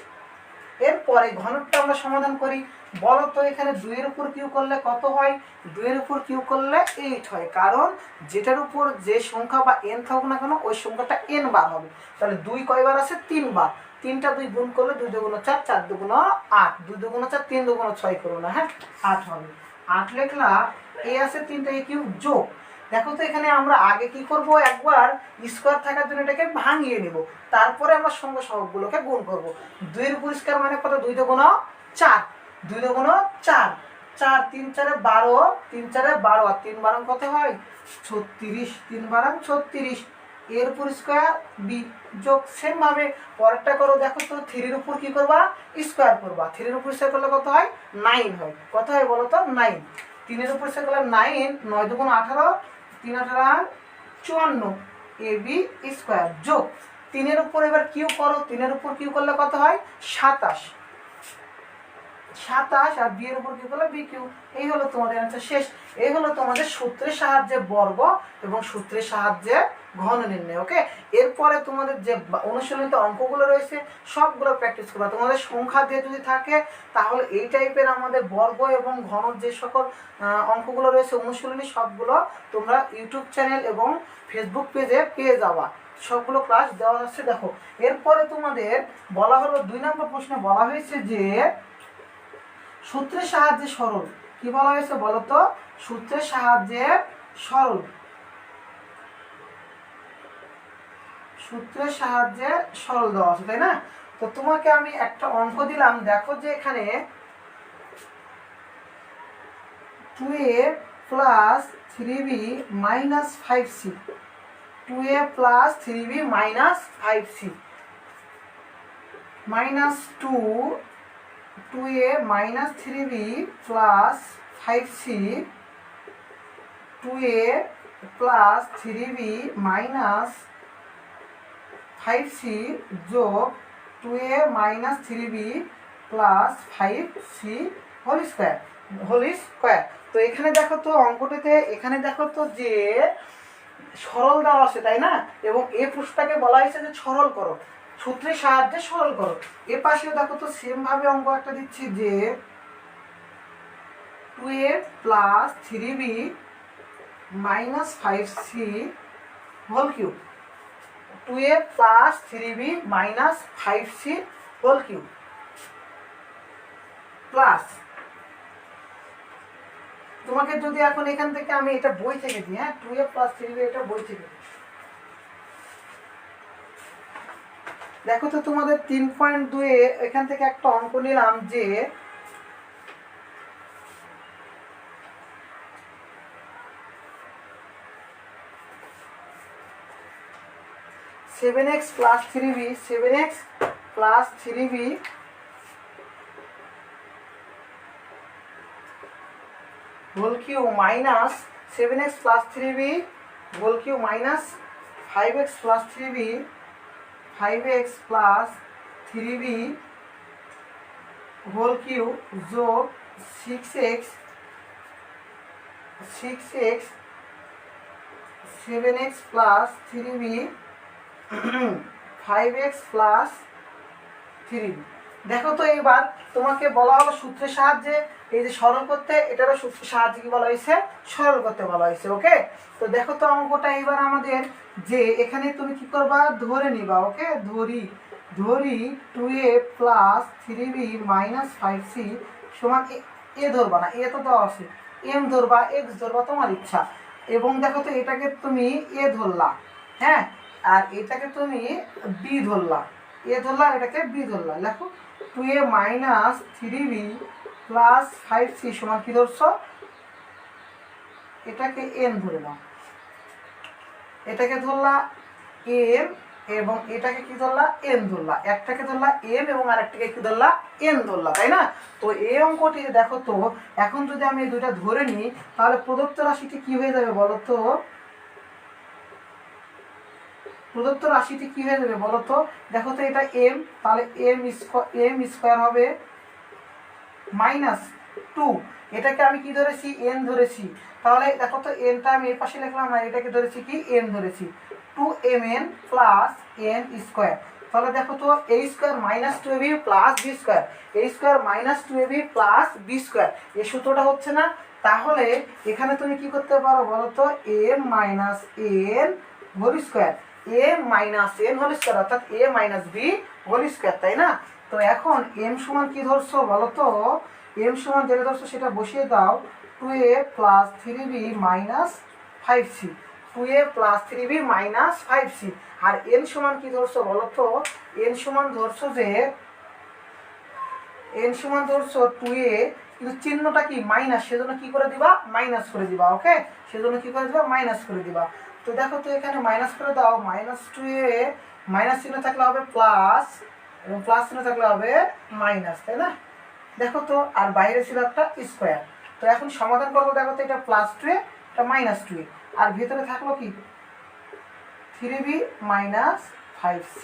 এরপরে ঘনকটা আমরা সমাধান করি। বলো তো এখানে 2 এর উপর কিউ করলে কত হয়? 2 এর উপর কিউ করলে 8 হয়, কারণ যেটার উপর যে সংখ্যা বা n থাকুক না কেন ওই সংখ্যাটা n বার হবে। তাহলে 2 কয়বার আছে? 3 বার। 3টা 2 গুণ করলে 2 × 2 = 4, 4 × 2 = 8, 2 × 2 = 4, 3 × 2 = 6 করো না। হ্যাঁ, 8 হবে। 8 লিখলা, এ আছে 3টা, এ কিউ যোগ। দেখো তো এখানে আমরা আগে কি করব? একবার স্কোয়ার থাকার জন্য এটাকে ভাঙিয়ে নিব, তারপরে আমরা সংখ্যা সহগগুলোকে গুণ করব। 2 এর উপর স্কোয়ার মানে কত? 2 × 4, 2 × 4, 4, 3 × 4 = 12, 3 × 4 = 12, আর 3 × 12 কত হয়? 36, 3 × 12 = 36। এর উপর স্কোয়ার বি যোগ। সেম ভাবে পরেরটা করো। দেখো তো 3 এর উপর কি করবা? স্কোয়ার করবা। 3 এর উপর স্কোয়ার করলে কত হয়? 9 হয়। কত হয় বলো তো? 9। 3 এর উপর স্কোয়ার করলে 9, 9 × 2 = 18, 3 × 18 = 54, ab স্কোয়ার যোগ 3 এর উপর এবার কিউ করো। 3 এর উপর কিউ করলে কত হয়? 27, 27, আর বি এর উপর কিউ করলে বি কিউ। এই হলো তোমাদের অ্যান্সার শেষ। এই হলো তোমাদের সূত্রের সাহায্যে বর্গ এবং সূত্রের সাহায্যে ঘন নির্ণয়। ওকে, এরপরে তোমাদের যে অনুশীলনীতে অঙ্কগুলো রয়েছে সবগুলো প্র্যাকটিস করবা। তোমাদের সংখ্যা দিয়ে যদি থাকে তাহলে এই টাইপের আমাদের বর্গ এবং ঘন যে সকল অঙ্কগুলো রয়েছে অনুশীলনী সবগুলো তোমরা ইউটিউব চ্যানেল এবং ফেসবুক পেজে পেয়ে যাবা। সবগুলো ক্লাস দেওয়া হচ্ছে। দেখো এরপরে তোমাদের বলা হলো 2 নম্বর প্রশ্নে বলা হয়েছে যে সূত্রের সাহায্যে সরল। কি বলা হয়েছে বলো তো? সূত্রের সাহায্যে সরল। সূত্রের সাহায্যে সরল দেওয়া আছে, তাই না? তো তোমাকে আমি একটা অঙ্ক দিলাম, দেখো যে এখানে 2a plus 3b minus 5c, 2a plus 3b minus 5c minus 2a minus 3b plus 5c, 2a plus 3b minus 5c যোগ 2a minus 3b plus 5c whole square. তো এখানে দেখো তো অঙ্কটিতে, এখানে দেখো তো যে সরল দেওয়া আছে, তাই না? এবং এই প্রশ্নটাকে বলা হয়েছে যে সরল করো, সূত্রের সাহায্যে সরল করো। এ পাশেও দেখো তো সেম ভাবে অঙ্ক একটা দিচ্ছি যে 2a plus 3b minus 5c whole cube, 2a plus 3b minus 5c whole cube plus, তোমাকে যদি এখন এখান থেকে আমি এটা বই থেকে দিই, হ্যাঁ 2a প্লাস 3b এটা বই থেকে দিই। দেখো তো তোমাদের 3.2 এখান থেকে একটা অঙ্ক নিলাম যে 7x plus 3b, 7x plus 3b whole cube minus 7x plus 3b whole cube minus 5x plus 3b, 5x plus 3b whole cube যোগ 6x 7x plus 3b 5x plus 3b। দেখো তো এইবার তোমাকে বলা হলো সূত্রের সাহায্যে এই যে সরল করতে, এটারও সূত্রের সাহায্যে কি বলা হয়েছে, সরল করতে বলা হয়েছে। ওকে, তো দেখো তো অঙ্কটা এইবার আমাদের যে এখানে তুমি কি করবা, ধরে নিবা। ওকে, ধরি 2a plus 3b minus 5c সমান এ ধরবা না, এ তো দেওয়া আছে, এম ধরবা, এক্স ধরবা, তোমার ইচ্ছা। এবং দেখো তো এটাকে তুমি এ ধরলা, হ্যাঁ, আর এটাকে তুমি বি ধরলা, এ ধরলা, এটাকে বি ধরলা। লেখো 2a minus 3b plus 5c সমান কি ধরছো, এটাকে এম ধরে নাও, এটাকে ধরলা এম এবং এটাকে কি ধরলা, এন ধরলা, একটাকে ধরলা এম এবং আরেকটাকে কি ধরলা, এন ধরলা, তাই না? তো এই অঙ্কটি দেখো তো এখন যদি আমি এই দুইটা ধরে নিই তাহলে প্রদত্ত রাশিটি কি হয়ে যাবে বলো তো, প্রদত্ত রাশিটি কি হয়ে যাবে বলো তো। দেখো তো এটা এম, তাহলে এম স্কোয়ার হবে মাইনাস 2, এটাকে আমি কি ধরেছি, এন ধরেছি, তাহলে দেখো তো এনটা আমি এর পাশে লিখলাম আর এটাকে ধরেছি কি, এন ধরেছি, 2mn প্লাস এন স্কোয়ার। তাহলে দেখো তো a square minus 2ab plus B square, a square minus 2ab plus B square, এই সূত্রটা হচ্ছে না? তাহলে এখানে তুমি কি করতে পারো বলো তো, m minus N whole square, a minus N whole square অর্থাৎ a minus B whole square, তাই না? তো এখন m সমান কি ধরছো বলো তো, m সমান যেটা ধরছো সেটা বসিয়ে দাও, 2a plus 3b minus 5c, 2a plus 3b minus 5c। আর n সমান কি ধরছো বলো তো, n সমান ধরছো যে n সমান ধরছো 2a, কিন্তু চিহ্নটা কি মাইনাস, সেজন্য কি করে দিবা, মাইনাস করে দিবা। ওকে, সেজন্য কি করে দিবা, মাইনাস করে দিবা। তো দেখো তো এখানে মাইনাস করে দাও, মাইনাস 2a, মাইনাস চিহ্ন থাকলে হবে প্লাস এবং প্লাস চিহ্ন থাকলে হবে মাইনাস, তাই না? দেখো তো আর বাইরে ছিল একটা স্কোয়ার। তো এখন সমাধান করবো, দেখো তো এটা প্লাস 2a, এটা মাইনাস 2a, আর ভিতরে থাকলো কি 3b minus 5c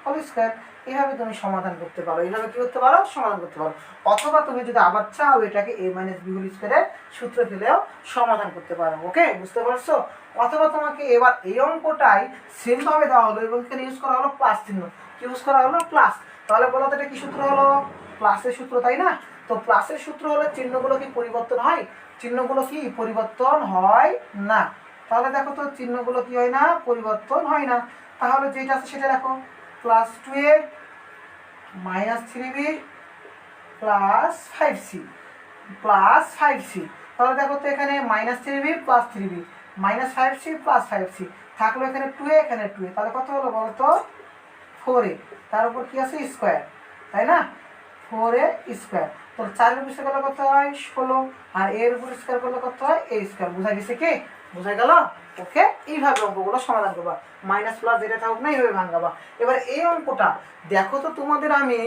whole square. এইভাবে তুমি সমাধান করতে পারো, এইভাবে কি করতে পারো, সমাধান করতে পারো। অথবা তুমি যদি আবার চাও এটাকে a মাইনাস বি হোল স্কোয়ারের সূত্র ফেলেও সমাধান করতে পারো। ওকে, বুঝতে পারছো? অথবা তোমাকে এবার এই অঙ্কটাই সেমভাবে দেওয়া হলো এবং এখানে ইউজ করা হলো প্লাস চিহ্ন, ইউজ করা হলো প্লাস। তাহলে বলো তো এটা কি সূত্র হলো, প্লাসের সূত্র, তাই না? তো প্লাসের সূত্র হলে চিহ্নগুলো কি পরিবর্তন হয়, চিহ্নগুলো কি পরিবর্তন হয় না। তাহলে দেখো তো চিহ্নগুলো কি হয় না, পরিবর্তন হয় না। তাহলে যেটা আছে সেটা দেখো, plus 2a minus 3b plus 5c plus 5c। তাহলে দেখো তো এখানে minus 3b plus 3b, -5c plus 5c থাকলো এখানে 2a এখানে 2a, তাহলে কত হলো বলো তো 4a, তার উপর কি আছে স্কোয়ার, তাই না 4a স্কোয়ার। তো 4 উপর স্কোয়ার করলে কত হয় 16, আর এর উপর স্কোয়ার করলে কত হয় a স্কোয়ার। বোঝা গেছে কি? বোঝা গেল? ওকে, এইভাবে অঙ্কগুলো সমাধান করবা, মাইনাস প্লাস যেটা থাকুক না এইভাবে ভাঙাবা। এবার এই অঙ্কটা দেখো তো, তোমাদের আমি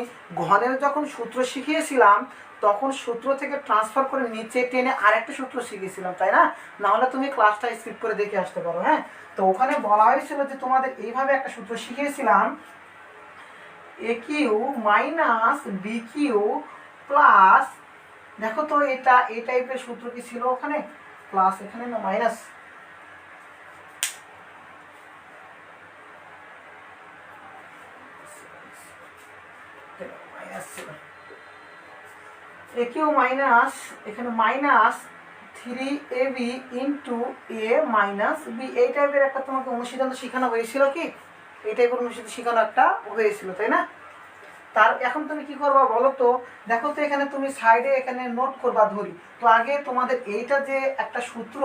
ঘনের যখন সূত্র শিখিয়েছিলাম তখন সূত্র থেকে ট্রান্সফার করে নিচে টেনে আরেকটা সূত্র শিখিয়েছিলাম, তাই না? নাহলে তুমি ক্লাসটা স্কিপ করে দেখে আসতে পারো। হ্যাঁ, তো ওখানে বলা হয়েছিল যে তোমাদের এইভাবে একটা সূত্র শিখিয়েছিলাম, a cube minus B cube plus, দেখো তো এটা এই টাইপের সূত্র কি ছিল ওখানে, প্লাস এখানে না মাইনাস, এ কিউ মাইনাস এখানে minus 3ab into a minus b, এই টাইপের একটা তোমাকে অনুশীলন শেখানো হয়েছিল কি? এই টাইপের অনুশীলন শেখানো একটা হয়েছিল, তাই না? তার এখন তুমি কি করবা বলো তো, দেখো তো এখানে তুমি সাইডে এখানে নোট করবা ধরি। তো আগে তোমাদের এইটা যে একটা সূত্র,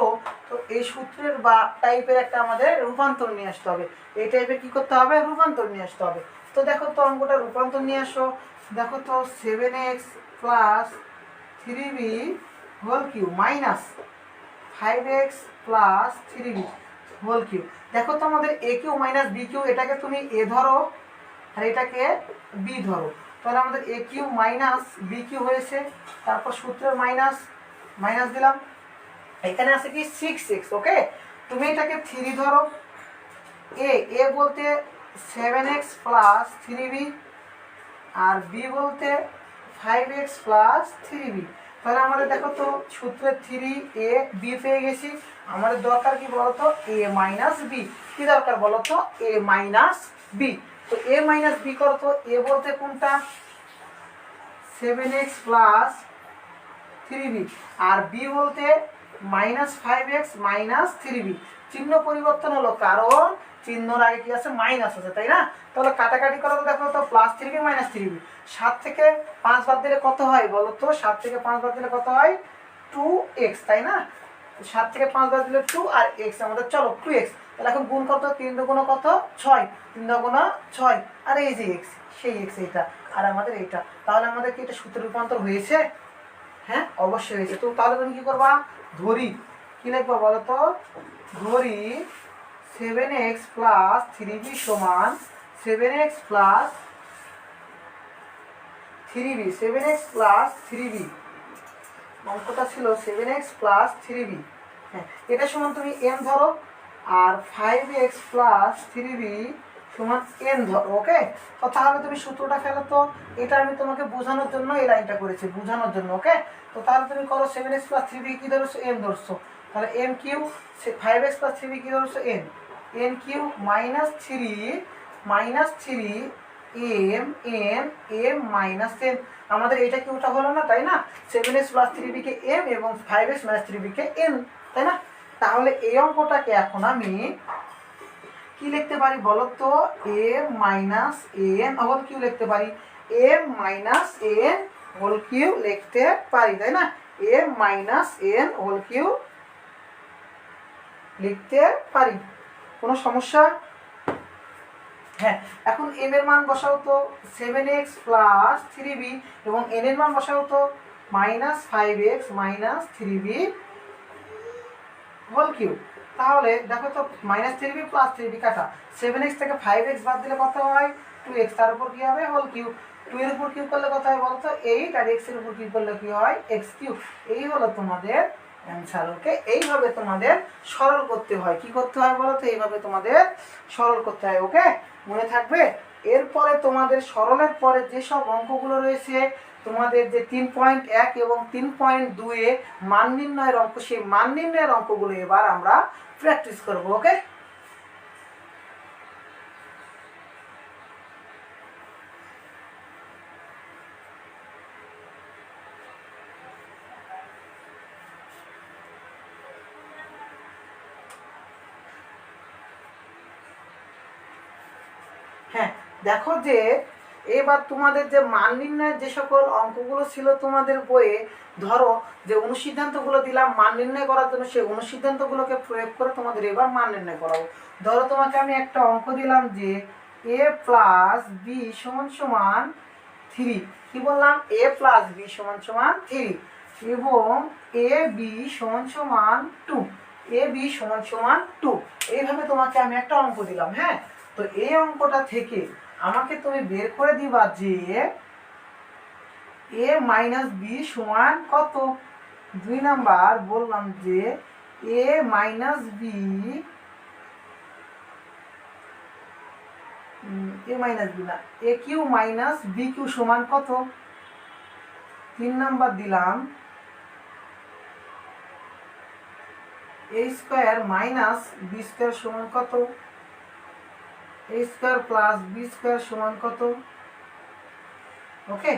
তো এই সূত্রের বা টাইপের একটা আমাদের রূপান্তর নিয়ে আসতে হবে। এই টাইপের কি করতে হবে? রূপান্তর নিয়ে আসতে হবে। তো দেখো তো অঙ্কটা রূপান্তর নিয়ে আসো। দেখো তো 7x plus 3b whole cube minus 5x plus 3b whole cube. দেখো তো আমাদের A cube minus B cube, এটাকে তুমি এ ধরো আর এটাকে বি ধরো, তাহলে আমাদের A cube minus B Q হয়েছে। তারপর সূত্রের মাইনাস মাইনাস দিলাম, এখানে আছে কি 6x। ওকে, তুমি এটাকে 3 ধরো, এ বলতে 7x প্লাস 3b আর বি বলতে 5x প্লাস 3b। তাহলে আমাদের দেখো তো সূত্রের 3a b পেয়ে গেছি। আমাদের দরকার কি বলতো? a minus B. কি দরকার বলতো? a minus B. তো a মাইনাস বি করো তো, a বলতে কোনটা? 7x প্লাস 3b আর b বলতে মাইনাস 5x মাইনাস 3b। চিহ্ন পরিবর্তন হলো কারণ চিহ্নর আগে কি আছে? মাইনাস আছে, তাই না? তাহলে কাটাকাটি করো তো, দেখো তো প্লাস 3b মাইনাস 3b, 7 থেকে 5 বাদ দিলে কত হয় বলো তো? 7 থেকে 5 বাদ দিলে কত হয়? 2x, তাই না? 7 থেকে 5 বাদ দিলে 2 আর x আমাদের চলো 2x। তাহলে এখন গুণ কত? 3 দুগুণ কত? 6, 3 দুগুণ 6, আর এই যে x, সেই x এইটা, আর আমাদের এইটা। তাহলে আমাদের কি এটা সূত্রে রূপান্তর হয়েছে? হ্যাঁ, অবশ্যই হয়েছে। তো তাহলে তুমি কি করবা? ধরি কি লিখবা বলো তো? ধরি 7x প্লাস 3b সমান 7x plus 3b, 7x plus 3b, অঙ্কটা ছিল 7x প্লাস 3b। হ্যাঁ, এটা সমান তুমি m ধরো, আর 5x প্লাস 3b সমান n ধরো। ওকে, তো তাহলে তুমি সূত্রটা ফেলো তো। এটা আমি তোমাকে বোঝানোর জন্য এই লাইনটা করেছি, বোঝানোর জন্য। ওকে, তো তাহলে তুমি করো 7x প্লাস 3b কি ধরছো? n ধরছো। তাহলে m Q 5x plus 3b কি ধরছো? n cube minus 3 m minus n। আমাদের এইটা কি ওটা হলো না, তাই না? 7x প্লাস 3b কে m এবং 5x মাইনাস 3b কে n, তাই না? তাহলে এই অঙ্কটাকে এখন আমি কি লিখতে পারি বলো তো? a minus n whole cube লিখতে পারি, m minus n whole cube লিখতে পারি, তাই না? m minus n whole cube লিখতে পারি। কোনো সমস্যা? হ্যাঁ, এখন m এর মান বসাও তো 7x প্লাস 3b এবং n এর মান বসাও তো minus 5x minus 3b whole Q. তাহলে দেখো তো মাইনাস 3b প্লাস 3b কাটা, 7x থেকে 5x বাদ দিলে কত হয়? 2x, তার উপর কি হবে? Whole Q. 2 এর উপর কিউ করলে কত হয় বলতো? 8, আর x এর উপর কিউ করলে কি হয়? x cube. এই হলো তোমাদের অ্যান্সার। ওকে, এইভাবে তোমাদের সরল করতে হয়। কি করতে হয় বলো তো? এইভাবে তোমাদের সরল করতে হয়। ওকে, মনে থাকবে? এরপরে তোমাদের সরলের পরে যেসব অঙ্কগুলো রয়েছে, তোমাদের যে 3.1 এবং 3.2 মান নির্ণয়ের অঙ্ক, সেই মান নির্ণয়ের অঙ্কগুলো এবার আমরা প্র্যাকটিস করব। ওকে, হ্যাঁ, দেখো যে এবার তোমাদের যে মান নির্ণয়ের যে সকল অঙ্কগুলো ছিল তোমাদের বইয়ে, ধরো যে অনুসিদ্ধান্তগুলো দিলাম মান নির্ণয় করার জন্য, সেই অনুসিদ্ধান্তগুলোকে প্রয়োগ করে তোমাদের এবার মান নির্ণয় করাবো। ধরো তোমাকে আমি একটা অঙ্ক দিলাম যে a প্লাস বি সমান সমান 3, কি বললাম, a প্লাস বি সমান সমান 3 এবং এ বি সমান সমান 2, এ বি সমান সমান 2, এইভাবে তোমাকে আমি একটা অঙ্ক দিলাম। হ্যাঁ, তো এই অঙ্কটা থেকে আমাকে তুমি বের করে দিবা যে এ মাইনাস বি সমান কত। 2 নাম্বার বললাম যে a minus B, A minus B না, এ কিউ মাইনাস বি কিউ সমান কত। 3 নাম্বার দিলাম এ স্কোয়ার মাইনাস বি স্কোয়ার সমান কত, এ স্কোয়ার প্লাস বি স্কোয়ার সমান কত। ওকে,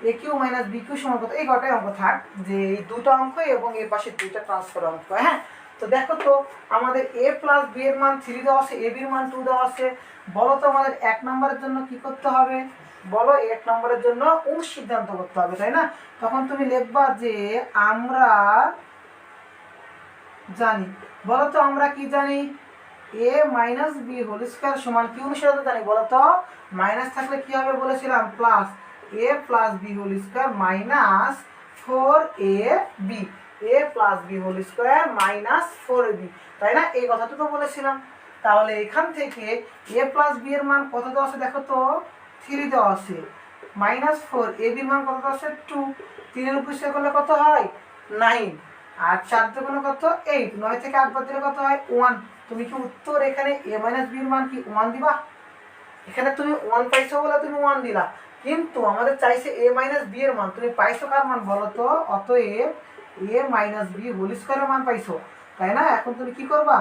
এ কিউ মাইনাস বি কিউ সমান কত, এই কটাই অঙ্ক থাক, যে এই দুটো অঙ্ক এবং এর পাশে দুইটা ট্রান্সফার অঙ্ক। হ্যাঁ, তো দেখো তো আমাদের এ প্লাস বি এর মান 3 দেওয়া আছে, এ বির মান 2 দেওয়া আছে। বলো তো আমাদের 1 নম্বরের জন্য কি করতে হবে, বলো 1 নম্বরের জন্য অনুসিদ্ধান্ত করতে হবে, তাই না। তখন তুমি লিখবা যে আমরা জানি, বলো তো আমরা কি জানি, এ মাইনাস বি হোল স্কোয়ার সমান কি অনুসিদ্ধান্ত জানি, বলো তো। মাইনাস থাকলে কি হবে বলেছিলাম, plus a plus B whole square minus 4ab, a plus B whole square minus 4ab, তাই না, এই কথাটা তো বলেছিলাম। তাহলে এখান থেকে এ প্লাস বি এর মান কত দেওয়া আছে দেখো তো, 3 দেওয়া আছে, মাইনাস 4, এ বির মান কত দেওয়া আছে 2, 3 এর উপর করলে কত হয় 9, আর 4 দুগুণে কত 8, 9 থেকে 8 বাদ দিলে কত হয় 1। তুমি কি উত্তর এখানে এ মাইনাস বির মান কি 1 দিবা, এখানে তুমি 1 পাইছো বলে তুমি 1 দিলা, কিন্তু আমাদের চাইছে এ মাইনাস বি এর মান, তুমি পাইছো কার মান বলো তো, অতএব এ মাইনাস বি হোল স্কোয়ারের মান পাইছো, তাই না। এখন তুমি কি করবা,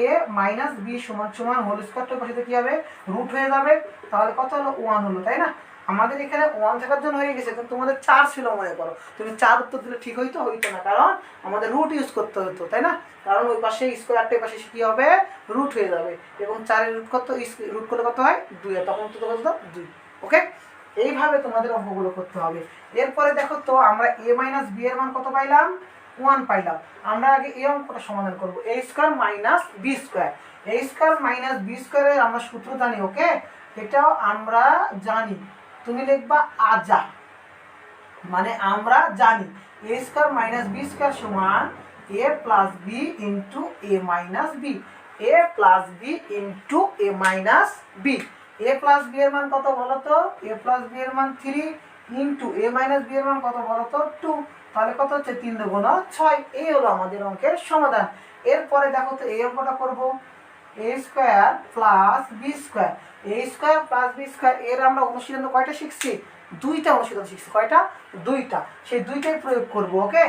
এ মাইনাস বি সমান সমান হোল স্কোয়ারটার পাশে কি হবে, রুট হয়ে যাবে, তাহলে কত হলো 1 হলো, তাই না। আমাদের এখানে 1 থাকার জন্য হয়ে গেছে, কিন্তু তোমাদের 4 ছিল মনে করো, তুমি 4 উত্তর দিলে ঠিক হইতো না, কারণ আমাদের রুট ইউজ করতে হতো, তাই না। কারণ ওই পাশে স্কোয়ারটার পাশে কি হবে, রুট হয়ে যাবে, এবং 4 এর রুট কত, রুট করলে কত হয় 2, তখন তো কত 2। ওকে, এইভাবে তোমাদের অঙ্কগুলো করতে হবে। এরপরে দেখো তো আমরা এ মাইনাস বি এর মান কত পাইলাম, 1 পাইলাম। আমরা আগে এই অঙ্কটা সমাধান করব, এ স্কোয়ার মাইনাস বি স্কোয়ার, এ স্কোয়ার মাইনাস বি স্কোয়ারের আমরা সূত্র জানি। ওকে, এটাও আমরা জানি, তুমি লিখবা আজা, মানে আমরা জানি এ স্কোয়ার মাইনাস বি স্কোয়ার সমান এ plus b into a minus B, a plus b into a minus B. A plus B এর মান কত বলো তো, এ প্লাস বি এর মান 3 ইন্টু এ মাইনাস বি এর মান কত বলো তো 2, তাহলে কত হচ্ছে 3 দুগুণ 6। এই হলো আমাদের অঙ্কের সমাধান। এরপরে দেখো তো এই অঙ্কটা করব, এ স্কোয়ার প্লাস বি স্কোয়ার, এ স্কোয়ার প্লাস বি স্কোয়ার, এর আমরা অনুসিদ্ধান্ত কয়টা শিখছি, 2টা অনুসিদ্ধান্ত শিখছি, কয়টা 2টা, সেই 2টাই প্রয়োগ করব। Okay,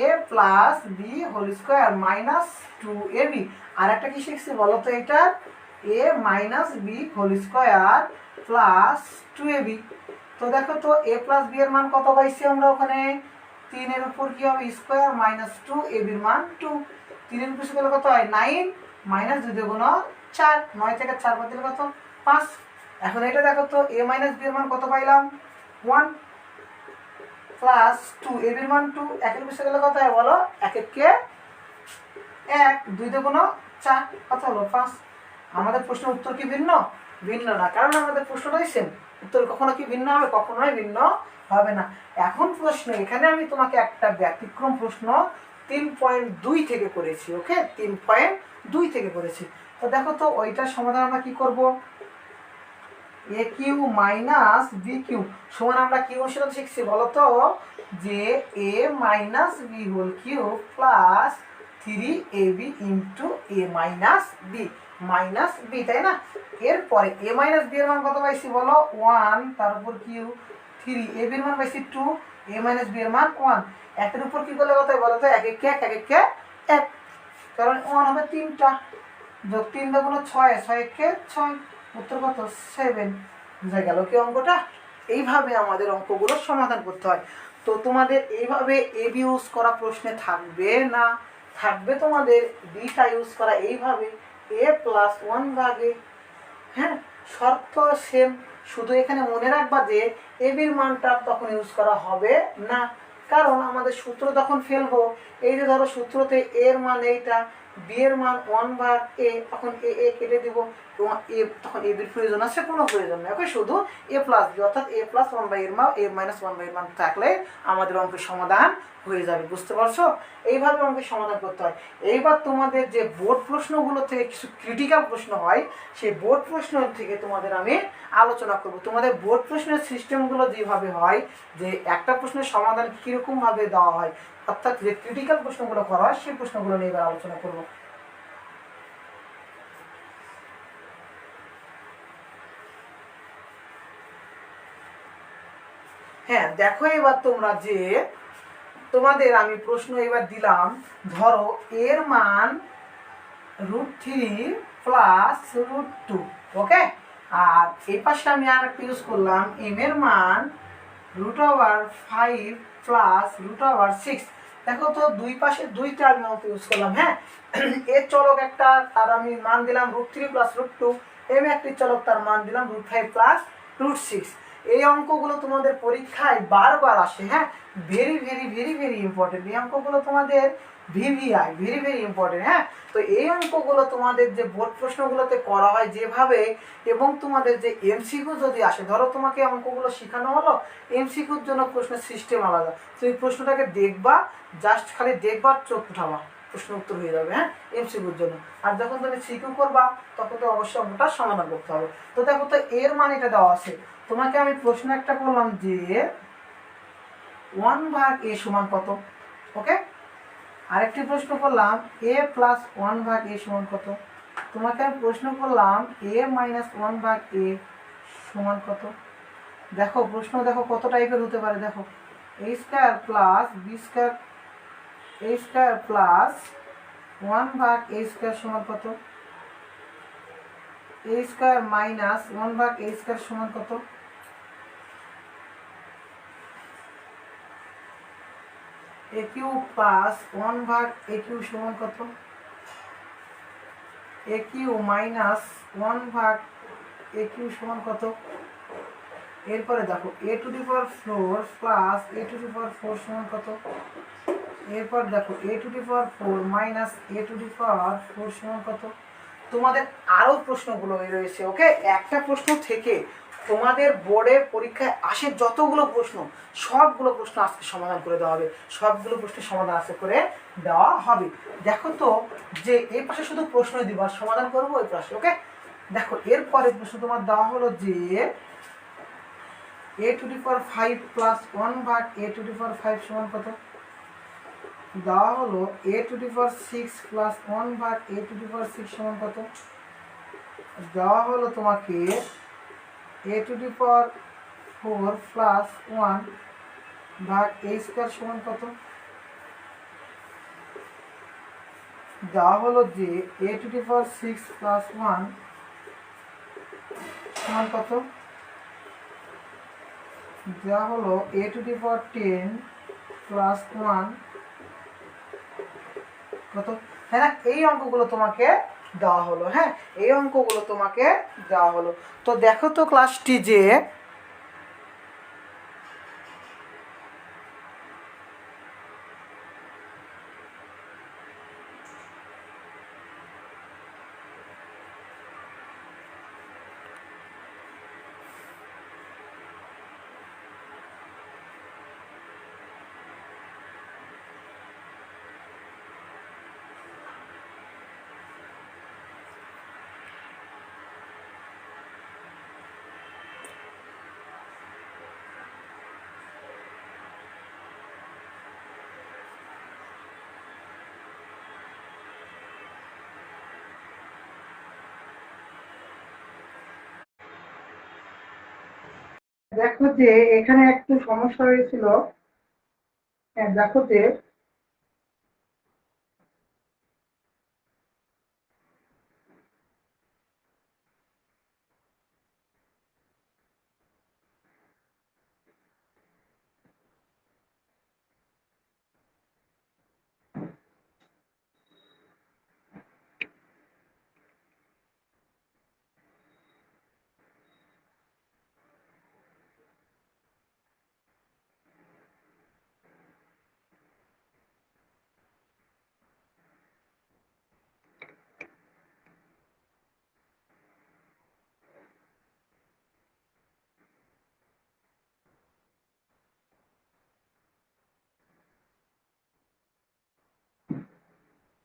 a plus B whole square minus 2ab, আর একটা কি শিখছি বলো তো, এটা a minus B whole square plus 2ab। তো দেখো তো এ প্লাস বি এর মান কত পাইছি আমরা ওখানে, 3 এর উপর কি হবে স্কোয়ার মাইনাস 2, ab এর মান 2, 3 এর উপর করলে কত হয় 9, মাইনাস 2 দুগুণ 4, 9 থেকে 4 বাদ দিলে কত 5। এখন এটা দেখো তো এ মাইনাস বি এর মান কত পাইলাম 1 প্লাস 2, এ বির মান 2, 1 এর উপর গেলে কত হয় বলো, 1 কে 1, 2 দুগুণ 4, কত হলো 5। আমাদের প্রশ্নের উত্তর কি ভিন্ন, ভিন্ন না, কারণ আমাদের প্রশ্নটাই সেম, উত্তর কখনো কি ভিন্ন হবে, কখনোই ভিন্ন হবে না। এখন প্রশ্ন এখানে আমি তোমাকে একটা ব্যতিক্রম প্রশ্ন 3.2 থেকে করেছি। ওকে, 3.2 থেকে করেছি। তো দেখো তো ওইটার সমাধান আমরা কি করব, a cube minus B cube সমান আমরা কি অনুসিদ্ধান্ত শিখছি বলো তো, যে a minus B whole cube plus 3ab into a minus b, minus b, তাই না। এরপরে এ মাইনাস বি এর মান কত পাইছি বলো 1, তার উপর কিউ 3, এ বির মান পাইছি 2, এ মাইনাস বি এর মান 1, 1 এর উপর কি করলে কত হয় বলো তো, 1 কে 1, 1 কে 1, কারণ 1 হবে 3টা, যোগ 3 দুগুণ 6, 6 কে 6, উত্তর কত 7। বুঝা গেল কি অঙ্কটা। এইভাবে আমাদের অঙ্কগুলো সমাধান করতে হয়। তো তোমাদের এইভাবে এ বি ইউজ করা প্রশ্নে থাকবে না, থাকবে তোমাদের বিটা ইউজ করা এইভাবে এ প্লাস 1 ভাগে। হ্যাঁ, শর্ত সেম। শুধু এখানে মনে রাখবা যে এ বির মানটা তখন ইউজ করা হবে না, কারণ আমাদের সূত্র তখন ফেলবো। এই যে ধরো সূত্রতে এর মান এইটা, বি এর মান 1/a, তখন এ কেটে দিব এবং এ তখন এ বির প্রয়োজন আছে, কোনো প্রয়োজন নেই। ওকে, শুধু এ প্লাস বি অর্থাৎ এ প্লাস 1/a এর মান, এ মাইনাস 1/a এর মান থাকলে আমাদের অঙ্কের সমাধান হয়ে যাবে। বুঝতে পারছো? এইভাবে অঙ্কের সমাধান করতে হয়। এইবার তোমাদের যে বোর্ড প্রশ্নগুলো থেকে কিছু ক্রিটিক্যাল প্রশ্ন হয়, সেই বোর্ড প্রশ্ন থেকে তোমাদের আমি আলোচনা করব। তোমাদের বোর্ড প্রশ্নের সিস্টেমগুলো যেভাবে হয়, যে একটা প্রশ্নের সমাধান কীরকমভাবে দেওয়া হয়, অর্থাৎ যে ক্রিটিক্যাল প্রশ্নগুলো করা হয় সেই প্রশ্নগুলো নিয়ে এবার আলোচনা করব। হ্যাঁ, দেখো এবার তোমরা যে তোমাদের আমি প্রশ্ন এবার দিলাম, ধরো এর মান √3 প্লাস √2, ওকে। আর এই পাশে আমি আর একটা ইউজ করলাম, এম এর মান √5 প্লাস √6। দেখো তো দুই পাশে দুইটা আমি অঙ্ক ইউজ করলাম। হ্যাঁ, এর চলক একটা, তার আমি মান দিলাম √3 প্লাস √2, এম একটি চলক, তার মান দিলাম √5 প্লাস √6। এই অঙ্কগুলো তোমাদের পরীক্ষায় বারবার আসে। হ্যাঁ, very very very very important এই অঙ্কগুলো তোমাদের, ভিভিআই, ভেরি ভেরি ইম্পর্টেন্ট। হ্যাঁ, তো এই অঙ্কগুলো তোমাদের যে বোর্ড প্রশ্নগুলোতে করা হয় যেভাবে, এবং তোমাদের যে এমসিকিউ যদি আসে, ধরো তোমাকে অঙ্কগুলো শেখানো হলো, এমসিকিউর জন্য প্রশ্নের সিস্টেম আলাদা, তো এই প্রশ্নটাকে দেখবা, জাস্ট খালি দেখবা, চোখ উঠাবা, প্রশ্ন উত্তর হয়ে যাবে। হ্যাঁ, এমসিকিউর জন্য। আর যখন তুমি সিকিউ করবা তখন তো অবশ্যই অঙ্কটা সমাধান করতে হবে। তো দেখো তো এর মান এটা দেওয়া আছে, তোমাকে আমি প্রশ্ন একটা করলাম যে 1/a সমান কত, ওকে। আরেকটি প্রশ্ন করলাম a প্লাস 1/a সমান কত, তোমাকে আমি প্রশ্ন করলাম a মাইনাস 1/a সমান কত। দেখো প্রশ্ন দেখো কত টাইপের হতে পারে, দেখো a square plus B square, a square plus 1/a square সমান কত, a square minus 1/a square সমান কত, a cube plus 1/a cube সমান কত, a cube minus 1/a cube সমান কত। এরপরে দেখো a to the power 4 plus a to the power 4 সমান কত। এরপর দেখো a to the power 4 minus a to the power 4 সমান কত। তোমাদের আরো প্রশ্নগুলো রয়েছে, ওকে। একটা প্রশ্ন থেকে তোমাদের বোর্ডের পরীক্ষায় আসে যতগুলো প্রশ্ন, সবগুলো প্রশ্ন আজকে সমাধান করে দেওয়া হবে, সবগুলো প্রশ্নের সমাধান আজকে করে দেওয়া হবে। দেখো তো যে এই পাশে শুধু প্রশ্নই দিব আর সমাধান করবো ওই পাশে, ওকে। দেখো এরপরে প্রশ্ন তোমার দেওয়া হলো যে a to the power 5 plus 1/a to the power 5 সমান কত। দেওয়া হলো a to the power 6 plus 1/a to the power 6 সমান কত। দেওয়া হলো তোমাকে a to the power 4 plus 1/a square সমান কত। দেওয়া হলো যে a to the power 6 plus 1 সমান কত। দেওয়া হলো a to the power 10 plus 1 কত। হ্যাঁ না, এই অঙ্কগুলো তোমাকে দেওয়া হলো। হ্যাঁ, এই অঙ্কগুলো তোমাকে দেওয়া হলো। তো দেখো তো ক্লাসটি যে দেখো যে এখানে একটু সমস্যা হয়েছিল। হ্যাঁ, দেখো যে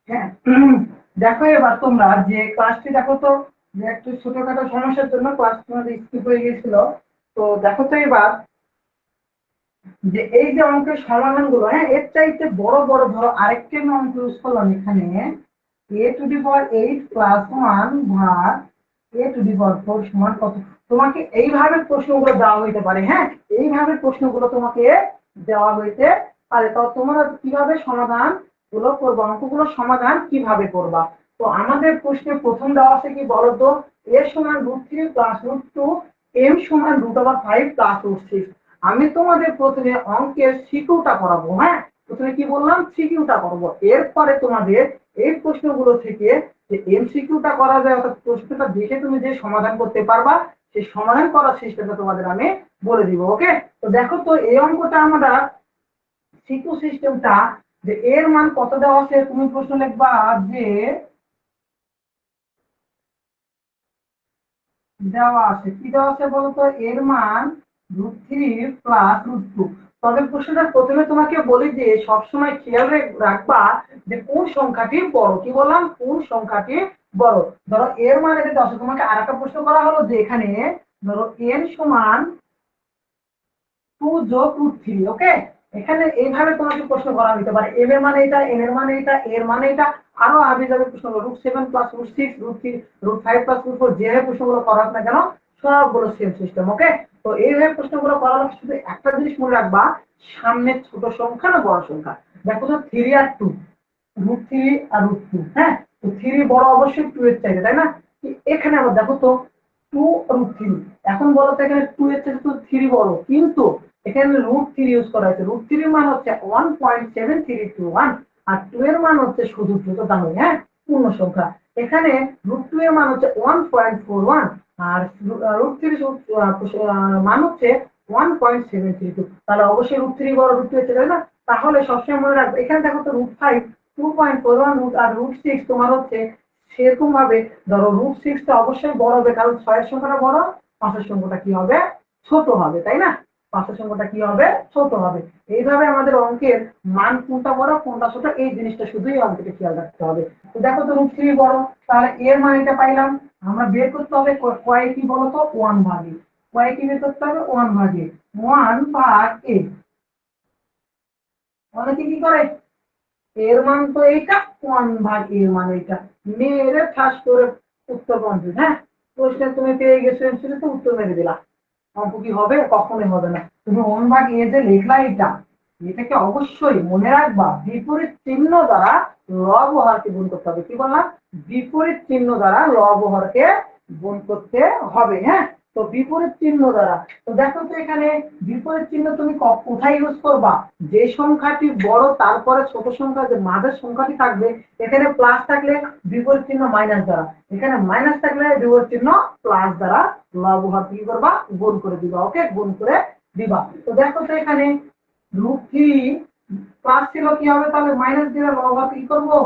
হ্যাঁ দেখো এবার তোমরা যে ক্লাসটি দেখো তো, যে একটু ছোটখাটো সমস্যার জন্য ক্লাস তোমাদের স্কিপ হয়ে গিয়েছিল। তো দেখো তো এবার যে এই যে অঙ্কের সমাধান গুলো, হ্যাঁ এর চাইতে বড় বড় ধরো আরেকটি আমি অঙ্ক ইউজ করলাম এখানে, a⁴ +1 ভাগ a⁴ সমান কত। তোমাকে এইভাবে প্রশ্নগুলো দেওয়া হইতে পারে, হ্যাঁ এইভাবে প্রশ্নগুলো তোমাকে দেওয়া হইতে পারে। তো তোমরা কিভাবে সমাধান গুলো করবো, অঙ্কগুলো সমাধান কিভাবে করবা। তো আমাদের প্রশ্নে প্রথম দেওয়া আছে কি বলতো, a সমান √3 + √2, m সমান √5 + √6। আমি তোমাদের প্রথমে অঙ্কের সিকিউটা করাবো, হ্যাঁ প্রথমে কি বললাম সিকিউটা করবো, এরপরে তোমাদের এই প্রশ্নগুলো থেকে যে এমসিকিউটা করা যায় অর্থাৎ প্রশ্নটা দেখে তুমি যে সমাধান করতে পারবা সেই সমাধান করার সিস্টেমটা তোমাদের আমি বলে দিব। ওকে, তো দেখো তো এই অঙ্কটা আমরা সিকিউ সিস্টেমটা, যে এর মান কত দেওয়া আছে, তুমি প্রশ্ন লিখবা যে দেওয়া আছে, কি দেওয়া আছে বলতো, এর মান √3 + √2। তবে প্রশ্নটা প্রথমে তোমাকে বলি যে সবসময় খেয়াল রাখবা যে কোন সংখ্যাটি বড়, কি বললাম কোন সংখ্যাটি বড়। ধরো এর মান এটা 10, তোমাকে আরেকটা প্রশ্ন করা হলো যে এখানে ধরো n সমান 2 যোগ √3। ওকে, এখানে এইভাবে তোমাকে প্রশ্ন করা হতে পারে, m এর মানে এটা, n এর মানে এটা, এর মানে এটা, আরো আগে যাবে প্রশ্ন √7 + √6, √3 √5 + √4, যেভাবে প্রশ্নগুলো করা হোক না কেন সবগুলো সেম সিস্টেম। ওকে, তো এইভাবে প্রশ্নগুলো করা হলে শুধু একটা জিনিস মনে রাখবা, সামনে ছোট সংখ্যা না বড় সংখ্যা। দেখো তো 3 আর 2, √3 আর √2, হ্যাঁ তো 3 বড় অবশ্যই 2 এর চাইতে, তাই না। এখানে আবার দেখো তো 2 √3, এখন বলো তো এখানে 2 এর চাইতে তো 3 বড়, কিন্তু এখানে √3 ইউজ করা হয়েছে। √3 এর মান হচ্ছে 1.7321, আর 2 এর মান হচ্ছে শুধু দ্রুত দামি, হ্যাঁ পূর্ণ সংখ্যা। এখানে √2 এর মান হচ্ছে 1.41, আর √3 মান হচ্ছে 1.732। তাহলে অবশ্যই √3 বড়, √2 এর চেয়ে, না। তাহলে সবসময় মনে রাখবে এখানে দেখো তো √5 2.41, আর √6 তোমার হচ্ছে সেরকম ভাবে ধরো √6 টা অবশ্যই বড় হবে, কারণ 6 এর সংখ্যাটা বড়, 5 এর সংখ্যাটা কি হবে ছোট হবে, তাই না। 5 এর সংখ্যাটা কি হবে ছোট হবে। এইভাবে আমাদের অঙ্কের মান কোনটা বড় কোনটা ছোট এই জিনিসটা শুধুই অঙ্ককে খেয়াল রাখতে হবে। তো দেখো তো √3 বড়, তাহলে এর মান এটা পাইলাম। আমরা বের করতে হবে কয় কি বলতো 1 ভাগে, কয় কি বের করতে হবে 1 ভাগে, 1 ভাগ a। অনেকে কি করে এর মান তো এইটা, 1 ভাগ এর মান এইটা, মেরে ঠাস করে উত্তর কমপ্লিট। হ্যাঁ প্রশ্নে তুমি পেয়ে গেছো এমসিকিউ তো উত্তর মেরে দিলা, অঙ্ক কি হবে, কখনোই হবে না। তুমি 1 ভাগ এ যে লিখলা এটা, এটাকে অবশ্যই মনে রাখবা বিপরীত চিহ্ন দ্বারা লব ও হরকে গুণ করতে হবে। কি বললাম, বিপরীত চিহ্ন দ্বারা লব ও হরকে গুণ করতে হবে। হ্যাঁ তো বিপরীত চিহ্ন দ্বারা, তো দেখো তো এখানে বিপরীত চিহ্ন তুমি কোথায় ইউজ করবা, যে সংখ্যাটি বড় তারপরে ছোট সংখ্যা যে মাঝের সংখ্যাটি থাকবে, এখানে প্লাস থাকলে বিপরীত চিহ্ন মাইনাস দ্বারা, এখানে মাইনাস থাকলে বিপরীত চিহ্ন প্লাস দ্বারা লব ও হর কি করবা গুণ করে দিবা। ওকে, গুণ করে দিবা। তো দেখো তো এখানে √3 প্লাস ছিল কি হবে, তাহলে মাইনাস দিলে লব হর কি করবো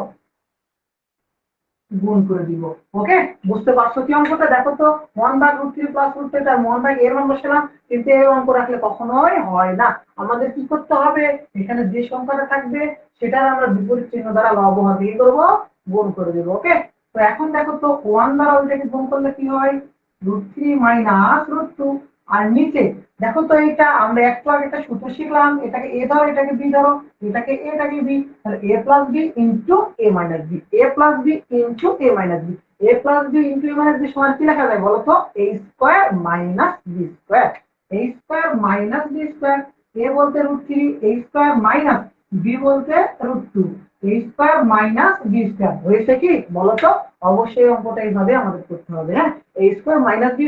গুণ করে দিব। ওকে, বুঝতে পারছো কি অঙ্কটা। দেখো তো 1 ভাগ √3 + √3, তার 1 ভাগ এর মান বসালাম, কিন্তু এই অঙ্ক রাখলে কখনোই হয় না। আমাদের কি করতে হবে, এখানে যে সংখ্যাটা থাকবে সেটার আমরা বিপরীত চিহ্ন দ্বারা লব ও হর কি করবো গুণ করে দেব। ওকে, তো এখন দেখো তো 1 দ্বারা ওইটাকে গুণ করলে কি হয়, √3 - √2, আর নিচে দেখো তো এইটা আমরা একটু আগে একটা সূত্র শিখলাম, এটাকে এ ধরো এটাকে বি ধরো, এটাকে এ এটাকে বি, তাহলে a + b * a - b, a + b * a - b, a + b * a - b সমান কি লেখা যায় বলো তো, a² - b², a² - b², a বলতে √3, a² - b বলতে √2, a² - b², হয়েছে কি বলতো। অবশ্যই অঙ্কটা এইভাবে আমাদের করতে হবে। হ্যাঁ a² - b²,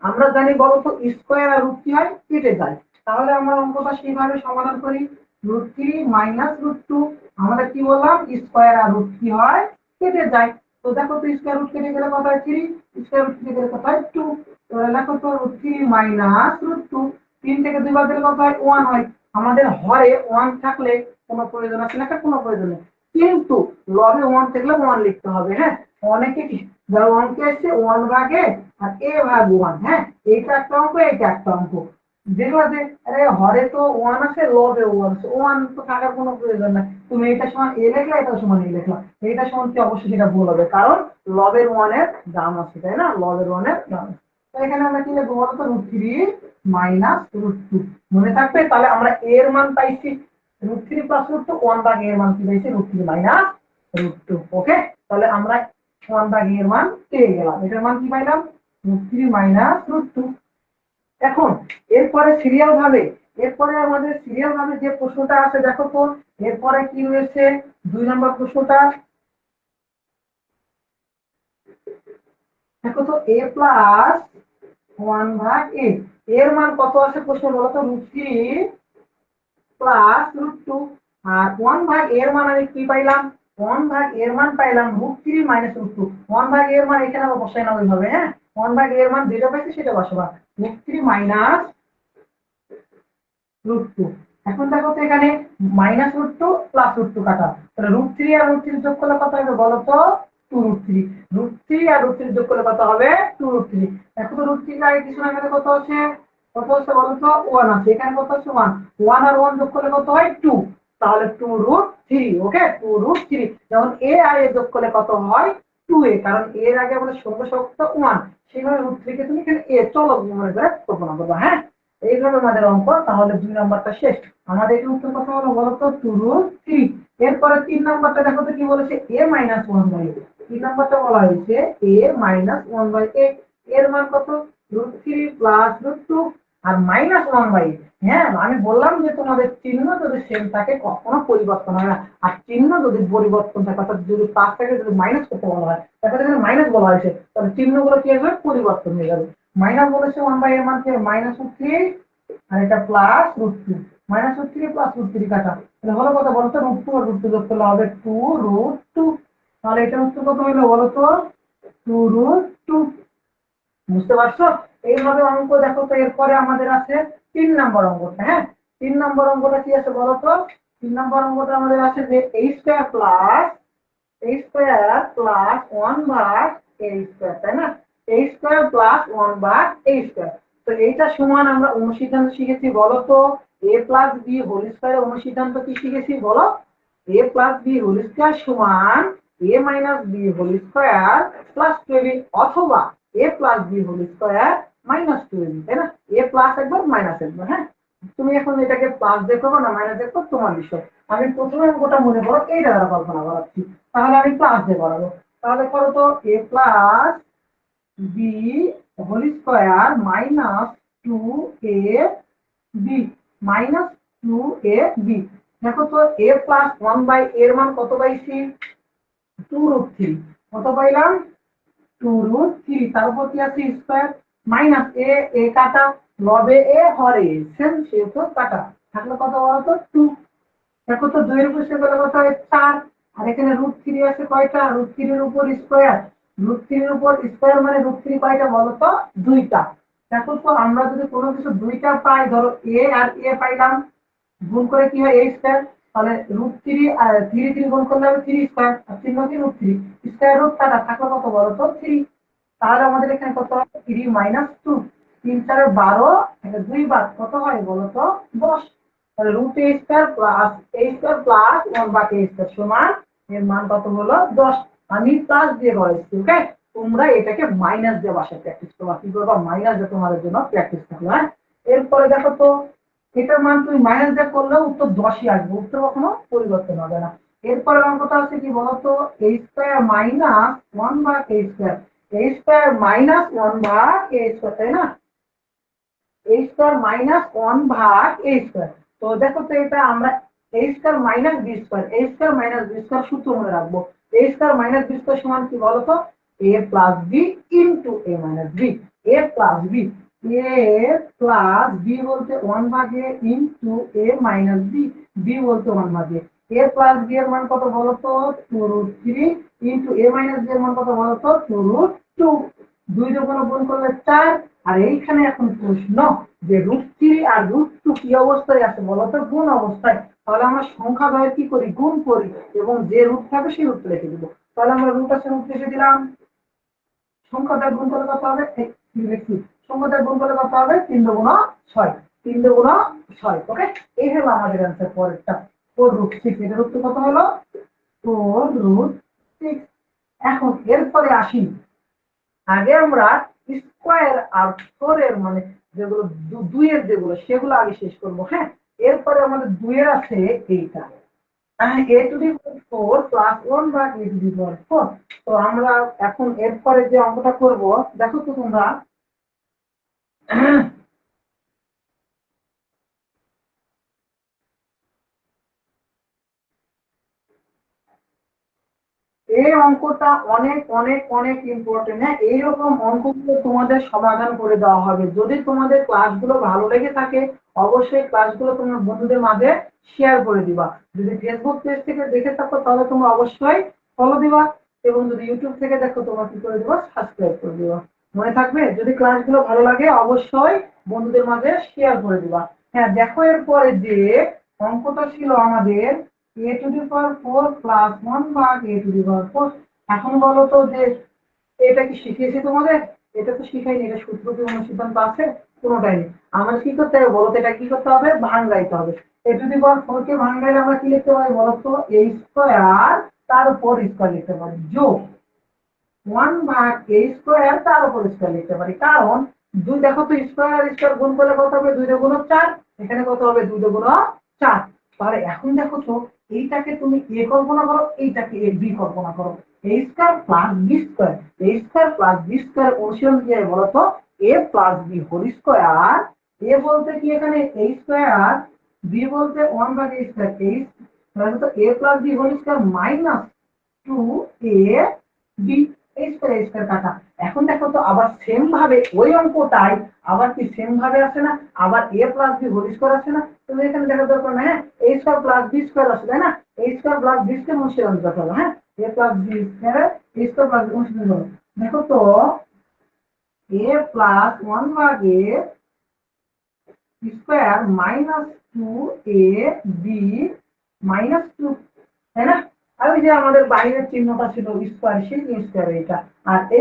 আমরা জানি বলতো স্কয়ার আর √3 হয় কেটে যায়, তাহলে আমরা অঙ্কটা সেইভাবে সমাধান করি। √3 - √2, আমরা কি বললাম স্কয়ার আর √3 হয় কেটে যায়। তো দেখো তো স্কয়ার রুট কেটে গেলে কত হয় 3, স্কয়ার রুট কেটে গেলে কত হয় 2, তাহলে দেখো তো √3 - √2, 3 থেকে 2 বাদ দিলে কত হয় 1 হয়। আমাদের হরে 1 থাকলে কোনো প্রয়োজন আছে না, কোনো প্রয়োজন নেই, কিন্তু লবে 1 থাকলে 1 লিখতে হবে। হ্যাঁ অনেকে কি ধরো অঙ্কে এসে 1 ভাগে আর a ভাগ 1, হ্যাঁ এইটা একটা অঙ্ক, এইটা একটা অঙ্ক, দেখলা যে আরে হরে তো ওয়ান আছে, লবে ওয়ান আছে, ওয়ান তো থাকার কোনো প্রয়োজন নাই, তুমি এটা সমান এ লিখলা, এটা সমান এ লিখলা, এটা সমান কি অবশ্যই সেটা ভুল হবে, কারণ লবের ওয়ানের দাম আছে, তাই না, লবের ওয়ানের দাম আছে। তো এখানে আমরা কি লিখবো বলতো, √3 মাইনাস √2, মনে থাকবে। তাহলে আমরা এর মান পাইছি √3 প্লাস √2, 1/a এর মান কি পাইছি √3 মাইনাস √2। ওকে, তাহলে আমরা 1/a এর মান পেয়ে গেলাম, এটার মান কি পাইলাম √3 মাইনাস √2। এখন এরপরে আমাদের সিরিয়াল ভাবে যে প্রশ্নটা আছে দেখো তো, এরপরে কি রয়েছে 2 নম্বর প্রশ্নটা, দেখো তো a প্লাস 1/a এর মান কত আছে প্রশ্ন বলো তো, √3 প্লাস √2, আর 1/a এর মান আমি কি পাইলাম, 1/a এর মান পাইলাম √3 মাইনাস √2। 1/a এর মান এখানে আবার বসাই না ওইভাবে, হ্যাঁ, 1/a এর মান যেটা পাইছি সেটা বসাবা, √3 মাইনাস √2। এখন দেখো তো এখানে মাইনাস √2 প্লাস √2 কাটা, তাহলে √3 আর √3 যোগ করলে কত হবে বলো তো, 2√3। √3 আর √3 যোগ করলে কত হবে 2√3। এখন তো √3 আগে কিছু না, এখানে কত আছে, বলো তো 1 আছে, এখানে কত আছে 1, 1 আর 1 যোগ করলে কত হয় 2, তাহলে 2√3। ওকে, 2√3। যেমন a আর a যোগ করলে কত হয় 2a, কারণ a এর আগে আমাদের সঙ্গ সংখ্যা 1, সেভাবে √3 কে তুমি এখানে a চলো মনে করে কল্পনা করবা। হ্যাঁ, এইভাবে আমাদের অঙ্ক, তাহলে 2 নম্বরটা শেষ। আমাদের এখানে উত্তর কত হলো বলতো 2√3। এরপরে 3 নম্বরটা দেখো তো কি বলেছে, a মাইনাস 1/a। 3 নম্বরটা বলা হয়েছে a মাইনাস 1/a, এর মান কত √3 প্লাস √2 আর মাইনাস 1/a। হ্যাঁ, আমি বললাম যে তোমাদের চিহ্ন যদি সেম থাকে কখনো পরিবর্তন হয় না, আর চিহ্ন যদি পরিবর্তন থাকে, অর্থাৎ যদি প্লাস থাকে, যদি মাইনাস করতে বলা হয়, তাহলে এখানে মাইনাস বলা হয়েছে, তাহলে চিহ্নগুলো কি হবে পরিবর্তন হয়ে যাবে। মাইনাস বলেছে 1/a এর মান কি মাইনাস √3, আর এটা প্লাস √2, মাইনাস √3 প্লাস √3 কাটা, তাহলে হলো কত বলতো, √2 আর √2 যোগ করলে হবে 2√2। তাহলে এটার উত্তর কত হলো বলতো 2√2। বুঝতে পারছো? এইভাবে অঙ্ক দেখো তো। এরপরে আমাদের আছে 3 নম্বর অঙ্কটা। হ্যাঁ, 3 নম্বর অঙ্কটা কি আছে বলতো, 3 নম্বর অঙ্কটা আমাদের আছে যে a² প্লাস 1/a², তাই না, a² প্লাস 1/a²। তো এইটা সমান আমরা অনুসিদ্ধান্ত শিখেছি বলতো, a প্লাস বি হোল স্কয়ারের অনুসিদ্ধান্ত কি শিখেছি বলো, a plus B whole square সমান a minus B whole square plus 12, অথবা a plus B whole square minus 12, তাই না, a প্লাস একবার মাইনাস একবার। হ্যাঁ, তুমি এখন এটাকে প্লাস দেখো না মাইনাস দেখো তোমার বিষয়। আমি প্রথমে অঙ্কটা মনে করো এইটা দ্বারা কল্পনা করাচ্ছি, তাহলে আমি প্লাস দিয়ে করাবো। তাহলে করো তো a plus B whole square minus 2ab minus 2ab। দেখো তো a প্লাস 1/a এর মান কত পাইছি 2√3, কত পাইলাম 2√3, তার উপর কি আছে স্কয়ার, মাইনাস এ কাটা, লবে এ হরে সেম সেহেতু কাটা, থাকলে কত বলতো 2। দেখো তো 2 এর উপর সে গেলে কত হয় 4, আর এখানে √3 আছে কয়টা, √3 এর উপর স্কয়ার, √3 এর উপর স্কয়ার মানে √3 কয়টা বলতো 2টা। দেখো তো আমরা যদি কোনো কিছু 2টা পাই, ধরো a আর a পাইলাম, গুণ করে কি হয় a², তাহলে √3 আর 3 গুণ করলে হবে 3², আর চিহ্ন কি √3, স্কয়ার রুট কাটা, থাকলে কত বলতো 3। তাহলে আমাদের এখানে কত হবে 3 মাইনাস 2, 3 4 12, এটা 2 বার কত হয় বলতো 10। তাহলে √a² plus a² plus 1/a² সমান এর মান কত হলো 10। আমি প্লাস দিয়ে করেছি। ওকে, তোমরা এটাকে মাইনাস দিয়ে বাসায় প্র্যাকটিস করবা, কি করবা মাইনাস দিয়ে তোমাদের জন্য প্র্যাকটিস থাকবে। হ্যাঁ, এরপরে দেখো তো এটার মান তুমি মাইনাস দিয়ে করলেও উত্তর 10ই আসবে, উত্তর কখনো পরিবর্তন হবে না। এরপরে অঙ্কটা আছে কি বলতো a² minus 1/a², a² minus 1/a², তাই না, a² মাইনাস 1/a²। তো দেখো তো এটা আমরা a² minus b², a² minus b² সূত্র মনে রাখবো, a² মাইনাস b² সমান কি বলতো a plus b into a minus b, a plus b, a plus b বলতে 1/a into a minus b, b বলতে 1/a, a প্লাস b এর মান কত বলতো 2√3 ইনটু a মাইনাস b এর মান কত বলতো 2√2, 2 দিয়ে গুণ করলে 4। আর এইখানে এখন প্রশ্ন যে √3 আর √2 কি অবস্থায় আছে বলতো গুণ অবস্থায়, তাহলে আমরা সংখ্যা দ্বয়ের কি করি গুণ করি, এবং যে রুট থাকবে সেই রুট লিখে দিব। তাহলে আমরা রুট আছে রুট লিখে দিলাম, সংখ্যা দ্বয় গুণ করলে কত হবে লিখছি, সংখ্যা দ্বয় গুণ করলে কত হবে 3 × 6, 3×6। ওকে, এই হলো আমাদের অ্যান্সার। পরেরটা 4√6, এটার উত্তর কত হলো 4√6। এখন এরপরে আসি, আগে আমরা স্কোয়ার আর 4 এর মানে যেগুলো 2 এর যেগুলো সেগুলো আগে শেষ করবো। হ্যাঁ, এরপরে আমাদের 2 এর আছে এইটা a⁴ +1/a⁴। তো আমরা এখন এরপরে যে অঙ্কটা করব, দেখো তো তোমরা এই অঙ্কটা অনেক অনেক অনেক ইম্পর্টেন্ট। হ্যাঁ, এইরকম অঙ্কগুলো তোমাদের সমাধান করে দেওয়া হবে। যদি তোমাদের ক্লাসগুলো ভালো লেগে থাকে অবশ্যই ক্লাসগুলো তোমার বন্ধুদের মাঝে শেয়ার করে দিবা। যদি ফেসবুক পেজ থেকে দেখে থাকো তাহলে তোমরা অবশ্যই ফলো দিবা, এবং যদি ইউটিউব থেকে দেখো তোমরা কি করে দিবা, সাবস্ক্রাইব করে দিবা। মনে থাকবে, যদি ক্লাসগুলো ভালো লাগে অবশ্যই বন্ধুদের মাঝে শেয়ার করে দিবা। হ্যাঁ, দেখো এরপরে যে অঙ্কটা ছিল আমাদের a⁴ +1/a⁴। এখন বলো তো যে এটা কি শিখিয়েছি তোমাদের? এটা তো শিখাইনি, এটা সূত্র কি অনুসিদ্ধান্ত আছে? কোনোটাই নেই। আমাদের কি করতে হবে বলো তো? এটা কি করতে হবে? ভাঙাইতে হবে। a⁴ কে ভাঙাইলে আমরা কি লিখতে পারি বলো তো? a² তার উপর স্কয়ার লিখতে পারি, যোগ 1/a² তার উপর স্কয়ার লিখতে পারি। কারণ দুই, দেখো তো স্কয়ার স্কয়ার গুণ করলে কত হবে? 2×4। এখানে কত হবে? 2×4। তাহলে এখন দেখো তো এইটাকে তুমি a কল্পনা করো, এইটাকে a b কল্পনা করো। a² + b², অনুশীলন কি হয় বলতো? a+b² a বলতে কি এখানে a², b বলতে 1/a², তাহলে তো a+b² -2ab স্কয়ার কাটা। এখন দেখো তো আবার সেম ভাবে ওই অঙ্কটাই আবার কি সেম ভাবে আছে না? আবার a+b² আছে না? তুমি এখানে দেখা দরকার না। হ্যাঁ, a² + b² আছে, তাই না? a² + b² অনুশীলন করতে হবে। হ্যাঁ, a+b², অনুশীলন। দেখো তো a+1/a² -2ab-2, তাই না? আর ওই যে আমাদের বাইরের চিহ্নটা ছিল স্কয়ার, সেই স্কয়ার এইটা। আর a²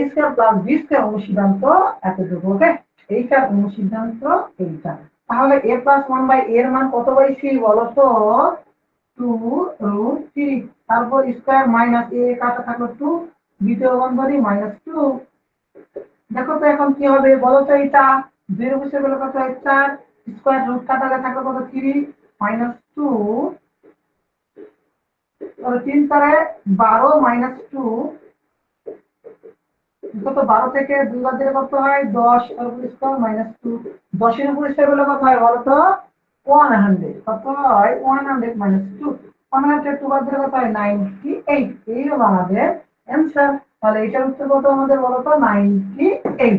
+ b² অনুসিদ্ধান্ত এতটুকু। ওকে, এইটার অনুসিদ্ধান্ত এইটা। তাহলে a+1/a এর মান কত পাইছি বলো তো? 2√3। তারপর স্কয়ার মাইনাস a কাটা থাকলো 2, দ্বিতীয় বন্ধনী -2। দেখো তো এখন কি হবে বলো তো? এটা 2 এর বসে গেলে কত হয়? 4। স্কয়ার রুট কাটালে থাকলো কত? 3 -2। তাহলে 3 4 12 -2 কত? 12 থেকে 2 বাদ দিলে কত হয়? 10। আর উপর স্কয়ার -2। 10 এর উপর স্কয়ার হলে কত হয় বলো তো? 100। কত হয়? 100 -2। 100 বাদ দিলে কত হয়? 98। এই হলো আমাদের অ্যান্সার। তাহলে এটার উত্তর কত আমাদের বলো তো? 98।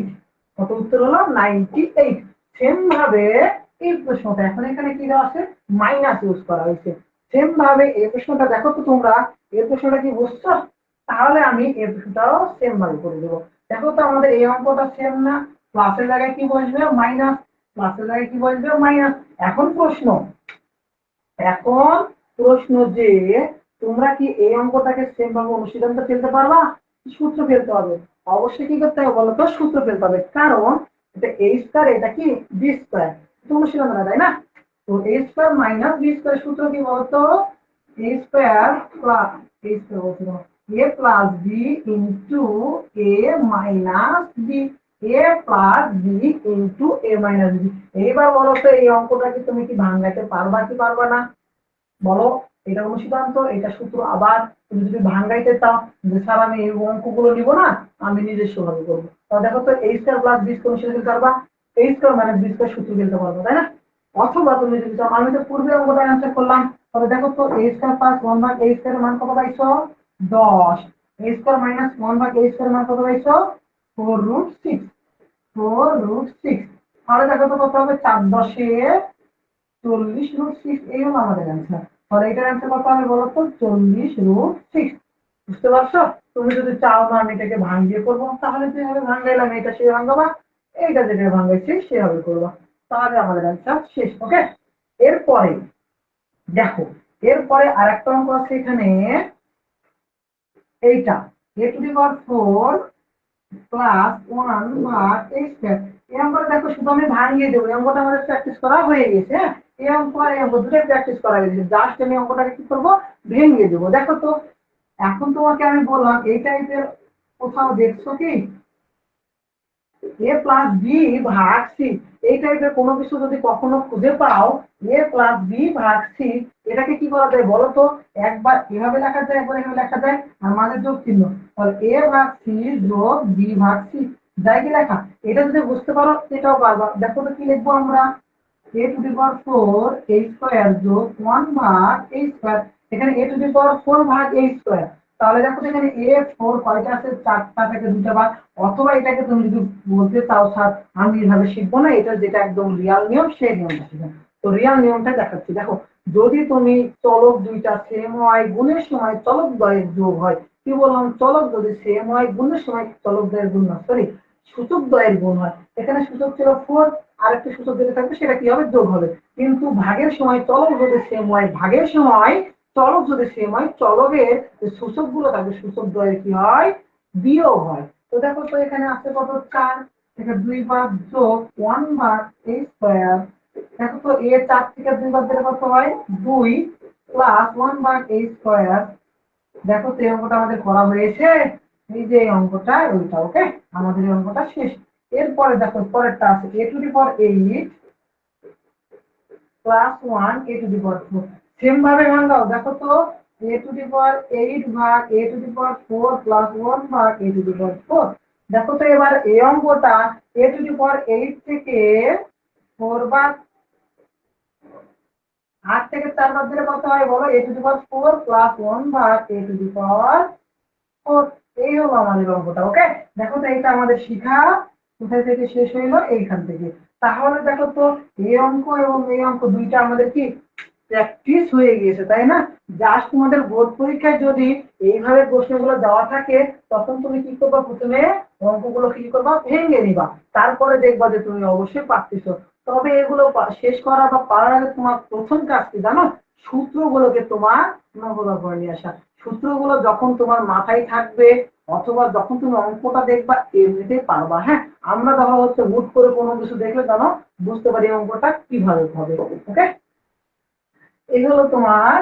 কত উত্তর হলো? 98। সেম ভাবে এই প্রশ্নটা, এখন এখানে কি দেওয়া আছে? মাইনাস ইউজ করা হয়েছে। সেম ভাবে এই প্রশ্নটা দেখো তো তোমরা, এই প্রশ্নটা কি বুঝছো? তাহলে আমি এই প্রশ্নটাও সেম ভাবে করে দেবো। দেখো তো আমাদের এই অঙ্কটা সেম না? প্লাসের জায়গায় কি বসবে? মাইনাস। প্লাসের জায়গায় কি বসবে? মাইনাস। এখন প্রশ্ন যে তোমরা কি এই অঙ্কটাকে সেম ভাবে অনুশীলন ফেলতে পারবা? সূত্র ফেলতে হবে। অবশ্যই কি করতে হবে বলতো? সূত্র ফেলতে হবে। কারণ এটা a², এটা কি b², অনুশীলন না, তাই না? তো a² - b² সূত্র কি বলতো? a² plus a plus b into a minus b, a plus b into a minus b। এইবার বলো তো এই অঙ্কটাকে তুমি কি ভাঙাতে পারবা কি পারবা না বলো? এটা অনুসিদ্ধান্ত, এটা সূত্র। আবার তুমি যদি ভাঙাইতে চাও যে স্যার আমি এই অঙ্কগুলো নিব না, আমি নিজস্ব ভাবে করবো, তাহলে দেখো তো a² + b² অনুশীলন করতে পারবা, a² - b² সূত্র ফেলতে পারবো, তাই না? অথবা তুমি যদি চাও, আমি তো পূর্বে অঙ্কটা অ্যান্সার করলাম, তবে দেখো তো a² + 1/a² এর মান কত পাইছো? 10। a² - 1/a² এর মান কত পাইছো? 4√6। 4√6। তাহলে দেখো তো কত হবে? 4 × 10 = 40√6। এই হলো আমাদের অ্যান্সার। তাহলে এটার অ্যান্সার কত হবে বলো তো? 40√6। বুঝতে পারছো? তুমি যদি চাও না আমি এটাকে ভাঙিয়ে করবো, তাহলে যেভাবে ভাঙাইলাম এটা সেভাবে ভাঙাবা, এইটা যেভাবে ভাঙাইছি সেভাবে করবা। তাহলে আমাদের অ্যান্সার শেষ। ওকে, এরপরে দেখো, এরপরে আরেকটা অঙ্ক আছে এখানে, এইটা a⁴ প্লাস ওয়ান ভাগ এই স্কয়ার। এই অঙ্কটা দেখো শুধু আমি ভাঙিয়ে দেবো, এই অঙ্কটা আমাদের প্র্যাকটিস করা হয়ে গেছে। হ্যাঁ, এই অঙ্ক আর এই অঙ্ক দুটোই প্র্যাকটিস করা হয়ে গেছে, জাস্ট আমি অঙ্কটাকে কি করবো, ভেঙে দেবো। দেখো তো এখন তোমাকে আমি বললাম এই টাইপের কোথাও দেখছো কি এ প্লাস বি ভাগ সি, এই টাইপের কোনো কিছু যদি কখনো খুঁজে পাও এ প্লাস বি ভাগ সি, এটাকে কি করা যায় বলো তো? একবার এভাবে লেখা যায়, একবার এভাবে লেখা যায়, আর মানের যোগ চিহ্ন, তাহলে এ ভাগ সি যোগ বি ভাগ সি, যায় কি লেখা? এটা যদি বুঝতে পারো এটাও পারবা। দেখো তো কি লিখবো আমরা, a to the power 4 a square যোগ 1 ভাগ a স্কয়ার। এখানে a to the power 4 ভাগ a স্কয়ার, তাহলে দেখো এখানে a 4 কয়টা আছে, চারটা থেকে দুটো ভাগ। অথবা এটাকে তুমি যদি বলতে চাও স্যার আমি এভাবে শিখবো না, এটা যেটা একদম রিয়াল নিয়ম সেই নিয়মটা শিখো। তো রিয়াল নিয়মটা দেখাচ্ছি, দেখো যদি তুমি চলক দুইটা সেম হয় গুণের সময় চলক দ্বয়ের যোগ হয়, কি বললাম, চলক যদি সেম হয় গুণের সময় চলক দ্বয়ের গুণ না, সরি সূচক দ্বয়ের গুণ হয়। এখানে সূচক ছিল 4, আরেকটা সূচক যেটা থাকবে সেটা কি হবে, যোগ হবে। কিন্তু ভাগের সময় চলক যদি সেম হয়, ভাগের সময় চলক যদি সেম হয়, চলকের যে সূচক গুলো থাকবে সূচক দ্বয়ের কি হয়, বিয়োগ হয়। তো দেখো তো এখানে আছে কত, 4, এটা 2 ভাগ যোগ 1 ভাগ a স্কয়ার। দেখো তো এ 4 থেকে 2 বাদ দিলে কত হয়, 2 প্লাস 1 ভাগ a স্কয়ার। দেখো তো এই অঙ্কটা আমাদের করা হয়েছে, এই যে এই অঙ্কটা ওইটা। ওকে, আমাদের এই অঙ্কটা শেষ। এরপরে দেখো পরেরটা আছে a to the power 8 plus 1 a to the power 4। Same ভাবে ভাঙাও, দেখো তো a টু দি পাওয়ার 8 ভাগ a to the power 4 plus 1 ভাগ a টু দি পাওয়ার 4। দেখো তো এবার এই অঙ্কটা a টু দি পাওয়ার 8 থেকে 4 ভাগ 8 থেকে 4 বাদ দিলে কত হয় বলো, a to the power 4 plus 1 ভাগ a টু দি পাওয়ার 4। এই হলো আমাদের অঙ্কটা। ওকে, দেখো তো এইটা আমাদের শিখা কোথায় থেকে শেষ হইলো, এইখান থেকে। তাহলে দেখো তো এই অঙ্ক এবং এই অঙ্ক দুইটা আমাদের কি প্র্যাকটিস হয়ে গিয়েছে, তাই না? জাস্ট তোমাদের বোর্ড পরীক্ষায় যদি এইভাবে প্রশ্নগুলো দেওয়া থাকে তখন তুমি কি করবা, প্রথমে অঙ্কগুলো কি করবা, ভেঙে নিবা, তারপরে দেখবা যে তুমি অবশ্যই পারতেছো। তবে এগুলো শেষ করা বা পারার আগে তোমার প্রথম কাজ কি জানো, সূত্রগুলোকে তোমার নগদা করে নিয়ে আসা। সূত্রগুলো যখন তোমার মাথায় থাকবে অথবা যখন তুমি অঙ্কটা দেখবা এমনিতেই পারবা। হ্যাঁ, আমরা দেখা হচ্ছে হুট করে কোনো কিছু দেখলে জানো বুঝতে পারি অঙ্কটা কিভাবে হবে। ওকে, এই হলো তোমার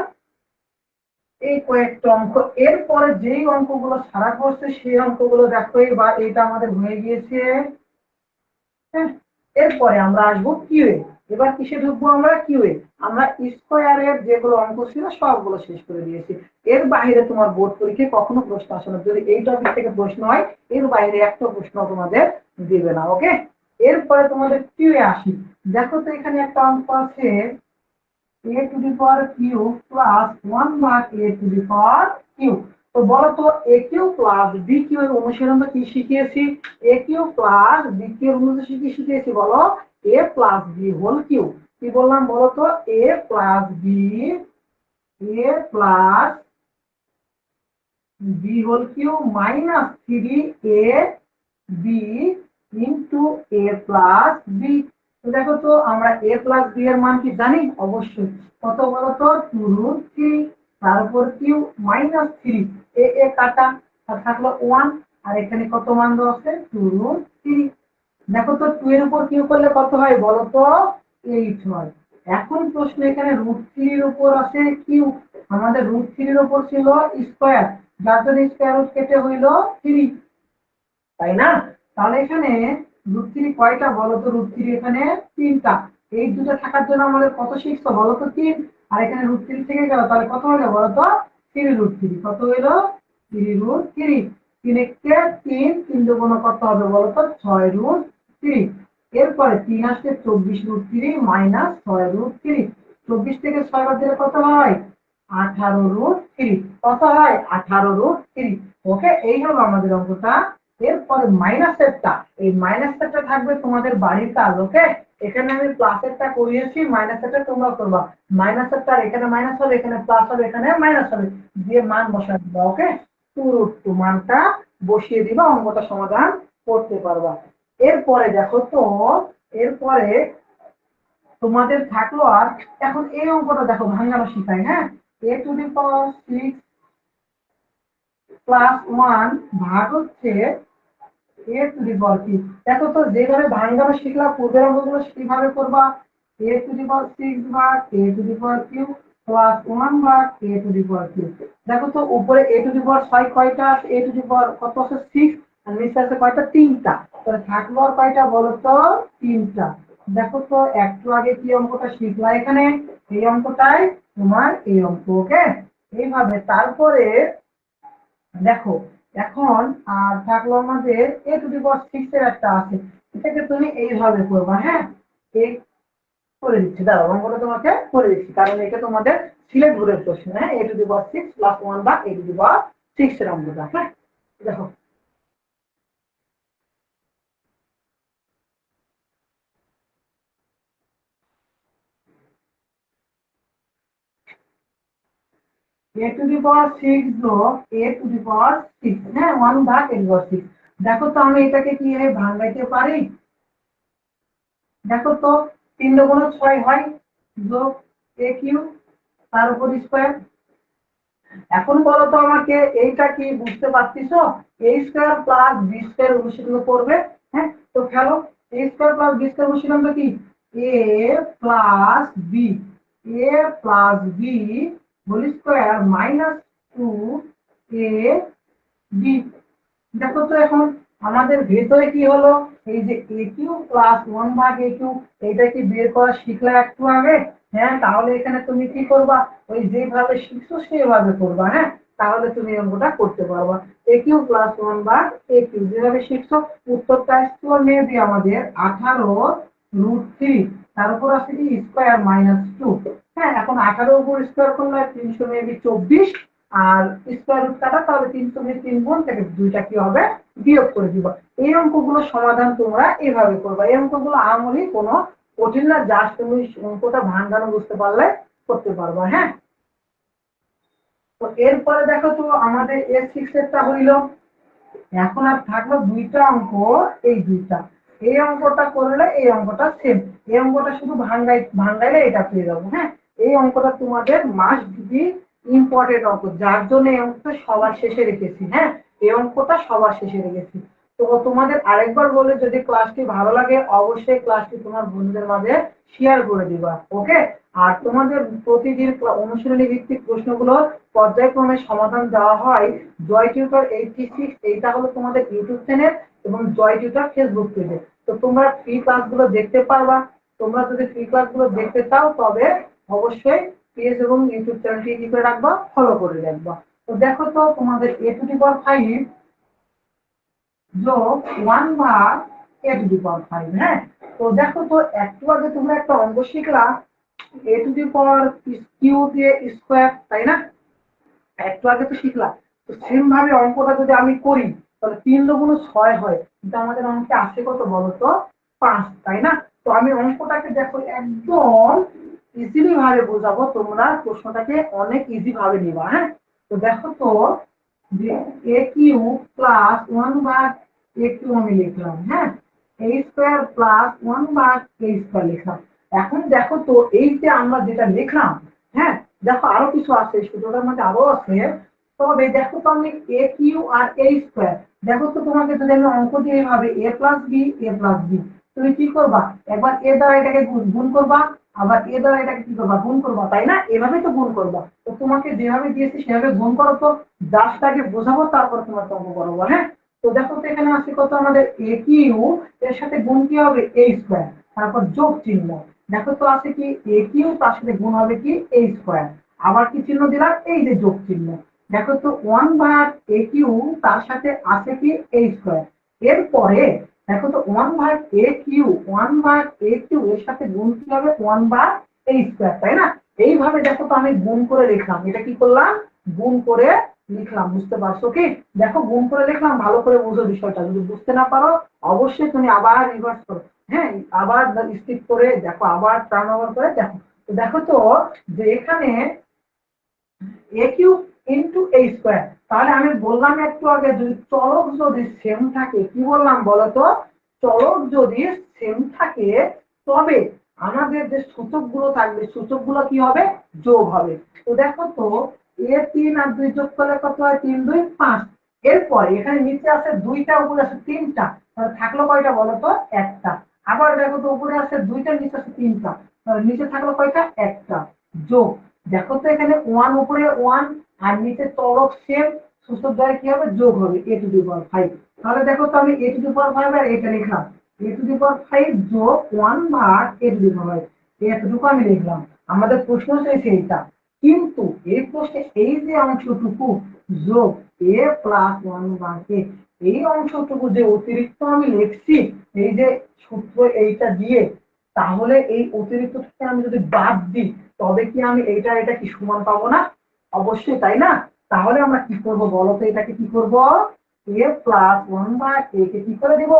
এই কয়েকটা অঙ্ক। এরপরে যেই অঙ্কগুলো সারা করছে সেই অঙ্কগুলো দেখো, বা এটা আমাদের হয়ে গিয়েছে। হ্যাঁ, এরপরে আমরা আসবো কিউএ। এবার কিসে ঢুকবো আমরা, কিউএ। আমরা স্কোয়ারের যেগুলো অঙ্ক ছিল সবগুলো শেষ করে দিয়েছি। এর বাইরে তোমার বোর্ড পরীক্ষায় কখনো প্রশ্ন আসে না, যদি এই টপিক থেকে প্রশ্ন হয় এর বাইরে একটা প্রশ্ন তোমাদের দিবে না। ওকে, এরপরে তোমাদের কিউএ আসি। দেখো তো এখানে একটা অঙ্ক আছে a to the power cube plus 1 ভাগ a to the power cube। তো বলো তো a cube plus b cube এর অনুসারে আমরা কি শিখিয়েছি, a cube plus b cube এর অনুসারে কি শিখিয়েছি বলো, a plus b whole cube। কি বললাম বলো তো, a plus b, a plus b whole cube minus 3a b into a plus b। তো দেখো তো আমরা a plus b এর মান কি জানি, অবশ্যই কত বলো তো, 2 root 3, তারপর কিউ মাইনাস 3, এ কাটা, আর থাকলো 1, আর এখানে কত মান দেওয়া আছে, 2 root 3। দেখো তো 2 এর উপর কিউ করলে কত হয় বলো তো, 8 হয়। এখন প্রশ্ন এখানে √3 এর উপর আছে কিউ, আমাদের √3 এর উপর ছিল স্কয়ার, যার জন্য স্কয়ার রুট কেটে হইলো 3, তাই না? তাহলে এখানে √3 কয়টা বলো তো, √3 এখানে 3টা। এই দুটো থাকার জন্য আমাদের কত শিখছো বলো তো, 3। আর এখানে √3 থেকে গেল, তাহলে কত হলো বলো তো, 3√3। কত হইলো, 3√3। 3 কে 3, 3 দুগুণ কত হবে বলো তো, 6√3। এরপরে 3 আসছে 24√3 মাইনাস 6√3। 24 থেকে 6 বাদ দিলে কত হয়, 18√3। কত হয়, 18√3। ওকে, এই হলো আমাদের অঙ্কটা। এরপরে মাইনাসেরটা, এই মাইনাসেরটা থাকবে তোমাদের বাড়ির কাজ। ওকে, এখানে আমি প্লাসেরটা করিয়েছি, মাইনাসেরটা তোমরা করবা। মাইনাসেরটা এখানে মাইনাস হবে, এখানে প্লাস হবে, এখানে মাইনাস হবে, দিয়ে মান বসায় দিবা। ওকে, 2√2 মানটা বসিয়ে দিবা, অঙ্কটা সমাধান করতে পারবা। এরপরে দেখো তো, এরপরে তোমাদের থাকলো আর এখন এই অঙ্কটা দেখো ভাঙানো শিখাই। হ্যাঁ, a to the power 6 plus 1 ভাগ হচ্ছে এ টু দি পাওয়ার কি, দেখো তো যেভাবে ভাঙানো শিখলাম পূর্বের অঙ্কগুলো সেইভাবে করবা। এ টু দি পাওয়ার 6 ভাগ a to the power cube plus 1 ভাগ a to the power Q. দেখো তো উপরে এ টু দি পাওয়ার 6 কয়টা আছে, এ টু দি পাওয়ার কত আছে 6, আর নিচে আছে কয়টা 3টা, তাহলে থাকলো আর কয়টা বলো তো 3টা। দেখো তো একটু আগে কি অঙ্কটা শিখলা এখানে, এই অঙ্কটাই তোমার এই অঙ্ক। ওকে, এইভাবে তারপরে দেখো এখন আর থাকলো আমাদের এ টু দি পাওয়ার 6 এর একটা আছে, এটাকে তুমি এইভাবে করবা। হ্যাঁ, এই করে দিচ্ছি, দাঁড়াও অঙ্কটা তোমাকে করে দিচ্ছি, কারণ এটা তোমাদের সিলেক্ট গ্রুপের প্রশ্ন। হ্যাঁ, এ টু দি পাওয়ার 6 প্লাস 1 বা এ টু দি পাওয়ার 6 এর অঙ্কটা। হ্যাঁ, দেখো a to the power 6 যোগ a to the power 6, হ্যাঁ 1 ভাগ a to the power 6। দেখো তো আমি এটাকে কি ভাঙাইতে পারি, দেখো তো 3 দুগুণ 6 হয় যোগ a কিউ তার উপর স্কয়ার। এখন বলো তো আমাকে এইটা কি বুঝতে পারছিস, a square plus b square অনুশীলন করবে। হ্যাঁ, তো খেলো a square plus b square অনুশীলন কি a plus b, a plus b whole square minus 2 a b। দেখো তো এখন আমাদের ভেতরে কি হলো, এই যে এ কিউ প্লাস 1 ভাগ এ কিউ, এটা কি বের করা শিখলে একটু আগে। হ্যাঁ, তাহলে এখানে তুমি কি করবা, ওই যেভাবে শিখছো সেইভাবে করবা। হ্যাঁ, তাহলে তুমি অঙ্কটা করতে পারবা। এ কিউ প্লাস 1 ভাগ এ কিউ যেভাবে শিখছো, উত্তরটা আসছে মেবি আমাদের 18√3, তার উপর আছে কি স্কয়ার মাইনাস 2। হ্যাঁ, এখন 18 উপর স্কয়ার করলে 300 মেবি 24, আর স্কয়ার রুট কাটা, তাহলে 300 দিয়ে 3 গুণ থেকে দুইটা কি হবে বিয়োগ করে দিব। এই অঙ্কগুলো সমাধান তোমরা এভাবে করবা। এই অঙ্কগুলো আমলি কোনো কঠিন না, জাস্ট তুমি অঙ্কটা ভাঙানো বুঝতে পারলে করতে পারবা। হ্যাঁ, তো এরপরে দেখো তো আমাদের এর 6 এরটা হইলো, এখন আর থাকলো দুইটা অঙ্ক, এই দুইটা, এই অঙ্কটা করলে এই অঙ্কটা সেম, এই অঙ্কটা শুধু ভাঙাইলে এটা পেয়ে যাবো। হ্যাঁ, এই অঙ্কটা তোমাদের মাস্ট বি ইম্পর্টেন্ট অঙ্ক, যার জন্য এই অঙ্কটা সবার শেষে রেখেছি। হ্যাঁ, এই অঙ্কটা সবার শেষে রেখেছি। তো তোমাদের আরেকবার বলে, যদি ক্লাসটি ভালো লাগে অবশ্যই ক্লাসটি তোমার বন্ধুদের মাঝে শেয়ার করে দিবা। ওকে, আর তোমাদের প্রতিদিন অনুশীলনী ভিত্তিক প্রশ্নগুলো পর্যায়ক্রমে সমাধান দেওয়া হয় জয় টিউটর 86, এইটা হলো তোমাদের ইউটিউব চ্যানেল, এবং জয় টিউটর ফেসবুক পেজে। তো তোমরা ফ্রি ক্লাসগুলো দেখতে পারবা। তোমরা যদি ফ্রি ক্লাসগুলো দেখতে চাও তবে অবশ্যই পেজ এবং ইউটিউব চ্যানেলটি কি করে রাখবা, ফলো করে রাখবা। তো দেখো তো তোমাদের a to the power 5 যোগ 1 ভাগ a to the power 5। হ্যাঁ, তো দেখো তো একটু আগে তোমরা একটা অঙ্ক শিখলা a to the power cube দিয়ে স্কয়ার, তাই না? একটু আগে তো শিখলাম। তো সেম ভাবে অঙ্কটা যদি আমি করি তাহলে 3 দুগুণ 6 হয়, কিন্তু আমাদের অঙ্কে আসে কত বলতো 5, তাই না? তো আমি অঙ্কটাকে দেখো একদম ইজিলি ভাবে বোঝাবো, তোমরা প্রশ্নটাকে অনেক ইজি ভাবে নিবা। হ্যাঁ, তো দেখো তো যে এ কিউ প্লাস 1 ভাগ এ কিউ আমি লিখলাম। হ্যাঁ, এ স্কয়ার প্লাস 1 ভাগ এ স্কয়ার লিখলাম। এখন দেখো তো এই যে আমরা যেটা লিখলাম, হ্যাঁ দেখো আরো কিছু আছে, সূত্রটার মধ্যে আরো আছে। তবে দেখো তো আমি এ কিউ আর এ স্কয়ার, দেখো তো তোমাকে যদি আমি অঙ্ক দিয়ে এইভাবে এ plus b a plus B, তুমি কি করবা, একবার এ দ্বারা এটাকে গুণ করবা, আবার এ দ্বারা এটাকে কি করবা গুণ করবা, তাই না? এভাবে তো গুণ করবা। তো তোমাকে যেভাবে দিয়েছি সেভাবে গুণ করো তো, জাস্ট আগে বোঝাবো তারপর তোমার অঙ্ক করবো। হ্যাঁ, তো দেখো তো এখানে আছে কত আমাদের এ কিউ, এর সাথে গুণ কি হবে এ স্কয়ার, তারপর যোগ চিহ্ন। দেখো তো আছে কি এ কিউ, তার সাথে গুণ হবে কি এ স্কয়ার, আবার কি চিহ্ন দিলাম এই যে যোগ চিহ্ন। দেখো তো 1 ভাগ এ কিউ, তার সাথে আছে কি এ স্কয়ার। এরপরে দেখো তো 1 ভাগ এ কিউ, 1 ভাগ এ কিউ এর সাথে গুণ কি হবে 1 ভাগ এ স্কয়ার, তাই না? এইভাবে দেখো তো আমি গুণ করে লিখলাম, এটা কি করলাম গুণ করে লিখলাম, বুঝতে পারছো কি? দেখো গুণ করে লিখলাম, ভালো করে বুঝো বিষয়টা, যদি বুঝতে না পারো অবশ্যই তুমি আবার রিভার্স করো। হ্যাঁ, আবার স্কিপ করে দেখো, আবার টার্ন ওভার করে দেখো। তো দেখো তো যে এখানে এ কিউব ইন্টু এ স্কয়ার, তাহলে আমি বললাম একটু আগে যদি চলক যদি সেম থাকে, কি বললাম বলতো, চলক যদি সেম থাকে তবে আমাদের যে সূচক গুলো থাকবে সূচক গুলো কি হবে যোগ হবে। তো দেখো তো এ 3 আর 2 যোগ করলে কত হয় 3 2 5, এরপরে এখানে নিচে আছে দুইটা, উপরে আছে তিনটা, তাহলে থাকলো কয়টা বলো তো? একটা। আবার দেখো তো উপরে আছে দুইটা, নিচে আছে তিনটা, তাহলে নিচে থাকলো কয়টা? একটা। যোগ, দেখো তো এখানে ওয়ান উপরে ওয়ান আর নিচে তরক সেম, সূত্র দ্বারা কি হবে? যোগ হবে a⁵। তাহলে দেখো তো আমি a⁵ আর এটা লিখলাম, a⁵ যোগ 1/a⁵, এতটুকু আমি লিখলাম। আমাদের প্রশ্ন হচ্ছে এইটা, কিন্তু এই প্রশ্নে এই যে অংশটুকু যোগ a+1/a, এই অংশটুকু যে অতিরিক্ত আমি লিখছি এই যে সূত্র এইটা দিয়ে, তাহলে এই অতিরিক্তটাকে আমি যদি বাদ দিই তবে কি আমি এইটা এটা কি সমান পাবো না? অবশ্যই, তাই না? তাহলে আমরা কি করব বলো তো? এটাকে কি করব? a+1/a কে কি করে দিব?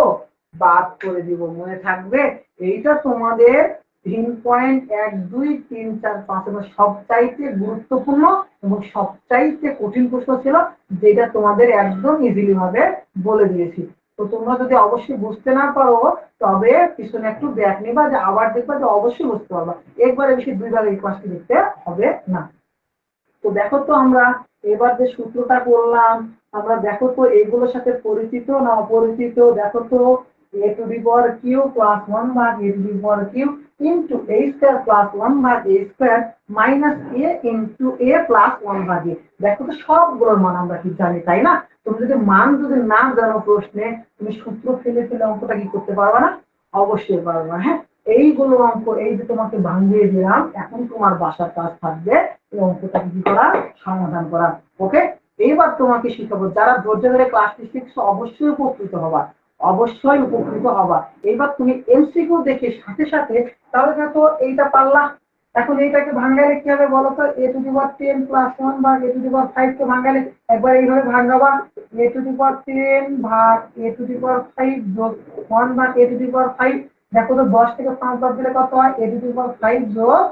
বাদ করে দিব। মনে থাকবে? এইটা তোমাদের 3.1, 2, 3, 4, 5 এবং সবচাইতে গুরুত্বপূর্ণ এবং সবচাইতে কঠিন প্রশ্ন ছিল, যেটা তোমাদের একদম ইজিলি ভাবে বলে দিয়েছি। তো তোমরা যদি অবশ্যই বুঝতে না পারো তবে পিছনে একটু ব্যাক নিবা, যে আবার দেখবা, যে অবশ্যই বুঝতে পারবা। একবারে বেশি দুইবার এই ক্লাসটি দেখতে হবে না। তো দেখো তো আমরা এবার যে সূত্রটা করলাম, আমরা দেখো তো এগুলোর সাথে পরিচিত না অপরিচিত? দেখো তো a⁵ plus 1/a⁵ into a² + 1/a² minus a into a+1/a। দেখো তো সবগুলোর মান আমরা কি জানি, তাই না? তুমি যদি মান যদি না জানো প্রশ্নে, তুমি সূত্র ফেলে ফেলে অঙ্কটা কি করতে পারবা না? অবশ্যই পারবা। হ্যাঁ, এইগুলো অঙ্ক এই যে তোমাকে ভাঙিয়ে দিলাম, এখন তোমার বাসার কাজ থাকবে এই অঙ্কটা কি করা? সমাধান করা। ওকে, এইবার তোমাকে শিখাবো, যারা ধৈর্য ধরে ক্লাসটি শিখছো অবশ্যই উপকৃত হবা, অবশ্যই উপকৃত হবা। এইবার তুমি এমসিকিউ দেখে সাথে সাথে, তাহলে দেখো এইটা পারলা। এখন এইটাকে ভাঙালে কি হবে বলো তো? a⁻10+1/a⁵ কে ভাঙালে একবার এইভাবে ভাঙাবা, a⁻10 ভাগ a⁵ যোগ 1/a⁵। দেখো তো 10 থেকে 5 বাদ দিলে কত হয়? a⁵ যোগ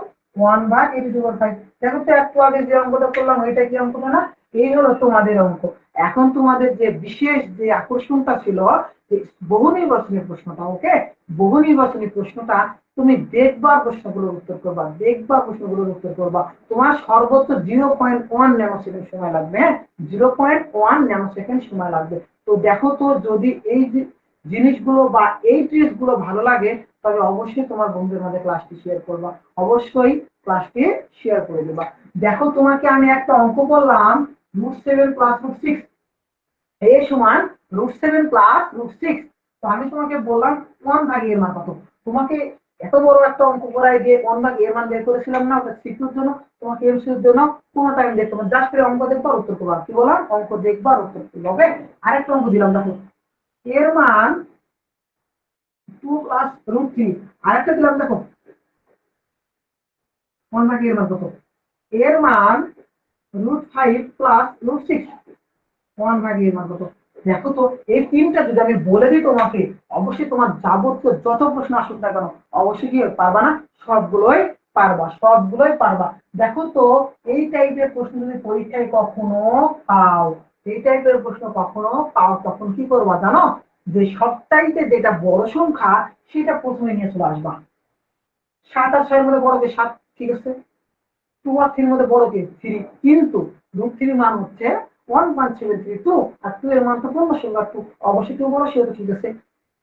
1/a⁵। দেখো তো একটু আগে যে অঙ্কটা করলাম ওইটা কি অঙ্কটা না? এই হলো তোমাদের অঙ্ক। এখন তোমাদের যে বিশেষ যে আকর্ষণটা ছিল যে বহু নির্বাচনী প্রশ্নটা, ওকে, বহু নির্বাচনী প্রশ্নটা তুমি দেখবার প্রশ্নগুলোর উত্তর করবা, দেখবার প্রশ্নগুলোর উত্তর করবা। তোমার সর্বোচ্চ 0.1 ন্যানো সেকেন্ড সময় লাগবে। হ্যাঁ, 0.1 ন্যানো সেকেন্ড সময় লাগবে। তো দেখো তো যদি এই জিনিসগুলো বা এই ট্রিক্সগুলো ভালো লাগে তবে অবশ্যই তোমার বন্ধুদের মধ্যে ক্লাসটি শেয়ার করবা, অবশ্যই ক্লাসটি শেয়ার করে দেবা। দেখো তোমাকে আমি একটা অঙ্ক বললাম, √7 + √6 এ সমান √7 + √6। তো আমি তোমাকে বললাম 1/a মান কত। তোমাকে এত বড় একটা অঙ্ক করাই দিয়ে 1/a মান বের করেছিলাম না, ওটা সিকিউর জন্য, তোমাকে এমসিকিউর জন্য কোনো টাইম দেখতে হবে, জাস্ট অঙ্ক দেখবা উত্তর করবা। কি বললাম? অঙ্ক দেখবা উত্তর করবা। ওকে, আরেকটা অঙ্ক দিলাম, দেখো এর মান 2 + √3। আরেকটা দিলাম, দেখো 1/a এর মান কত? এর মান √5 + √6, 1/a এর মান কত? দেখো তো এই তিনটা যদি আমি বলে দিই তোমাকে, অবশ্যই তোমার যাবতীয় যত প্রশ্ন আসুক না কেন অবশ্যই কি পারবা না? সবগুলোই পারবা, সবগুলোই পারবা। দেখো তো এই টাইপের প্রশ্ন যদি পরীক্ষায় কখনো পাও, এই টাইপের প্রশ্ন কখনো পাও, তখন কি করবা জানো? যে সবটাইতে যেটা বড় সংখ্যা সেটা প্রথমে নিয়ে চলে আসবা। 7 আর 6 এর মধ্যে বড় কে? 7, ঠিক আছে। 2 আর 3 এর মধ্যে বড় কে? 3, কিন্তু √3 মান হচ্ছে 1.732 আর 2 এর মান তো পূর্ণ সংখ্যা 2, অবশ্যই 2 বড়, সেটা ঠিক আছে।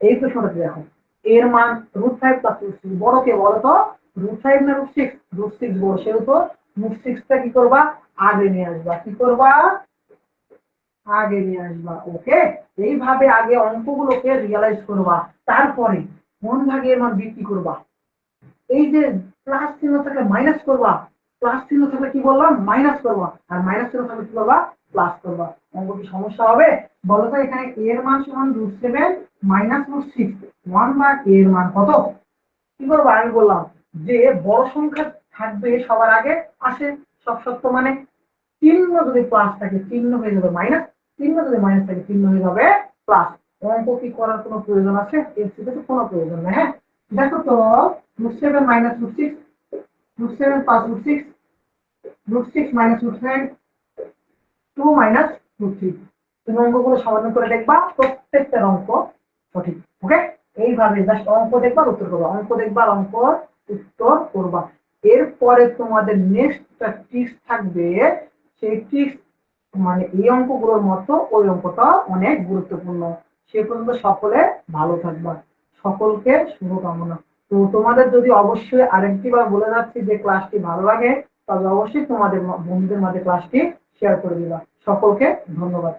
এই প্রশ্নটা দেখো, এর মান √5 + √6 বড় কে বলো তো? √5 না √6? √6 বড়, সেহেতু √6 টা কি করবা? আগে নিয়ে আসবা। কি করবা? আগে নিয়ে আসবা। ওকে, এইভাবে আগে অঙ্কগুলোকে রিয়ালাইজ করবা, তারপরে কোন ভাগের মান বিক্রি করবা। এই যে প্লাস চিহ্ন থাকলে মাইনাস করবা, প্লাস চিহ্ন থাকলে কি বললাম? মাইনাস করবা, আর মাইনাস চিহ্ন থাকলে কি করবা? প্লাস করবা। অঙ্ক কি সমস্যা হবে বলো তো? এখানে এর মান সমান √7 - √6, 1/a এর মান কত? কি করবো? আমি বললাম যে বড় সংখ্যা থাকবে সবার আগে, আসে সব সত্য মানে, চিহ্ন যদি প্লাস থাকে চিহ্ন হয়ে যাবে মাইনাস, চিহ্ন যদি মাইনাস থাকে চিহ্ন হয়ে যাবে প্লাস। অঙ্ক কি করার কোনো প্রয়োজন আছে? এর থেকে তো কোনো প্রয়োজন নেই। হ্যাঁ, দেখো তো √7 - √6, √7 + √6, √6 - √7, 2 - √3। তুমি অঙ্কগুলো সমাধান করে দেখবা, প্রত্যেকটা অঙ্ক সঠিক। ওকে, এইভাবে জাস্ট অঙ্ক দেখবা উত্তর করবা, অঙ্ক দেখবা অঙ্ক উত্তর করবা। এরপরে তোমাদের নেক্সট একটা ট্রিক্স থাকবে, সেই ট্রিক্স মানে এই অঙ্কগুলোর মতো ওই অঙ্কটা অনেক গুরুত্বপূর্ণ। সে পর্যন্ত সকলে ভালো থাকবা। সকলকে শুভকামনা। তো তোমাদের যদি অবশ্যই আরেকটি বার বলে যাচ্ছি যে ক্লাসটি ভালো লাগে, তবে অবশ্যই তোমাদের বন্ধুদের মাঝে ক্লাসটি শেয়ার করে দিবা। সকলকে ধন্যবাদ।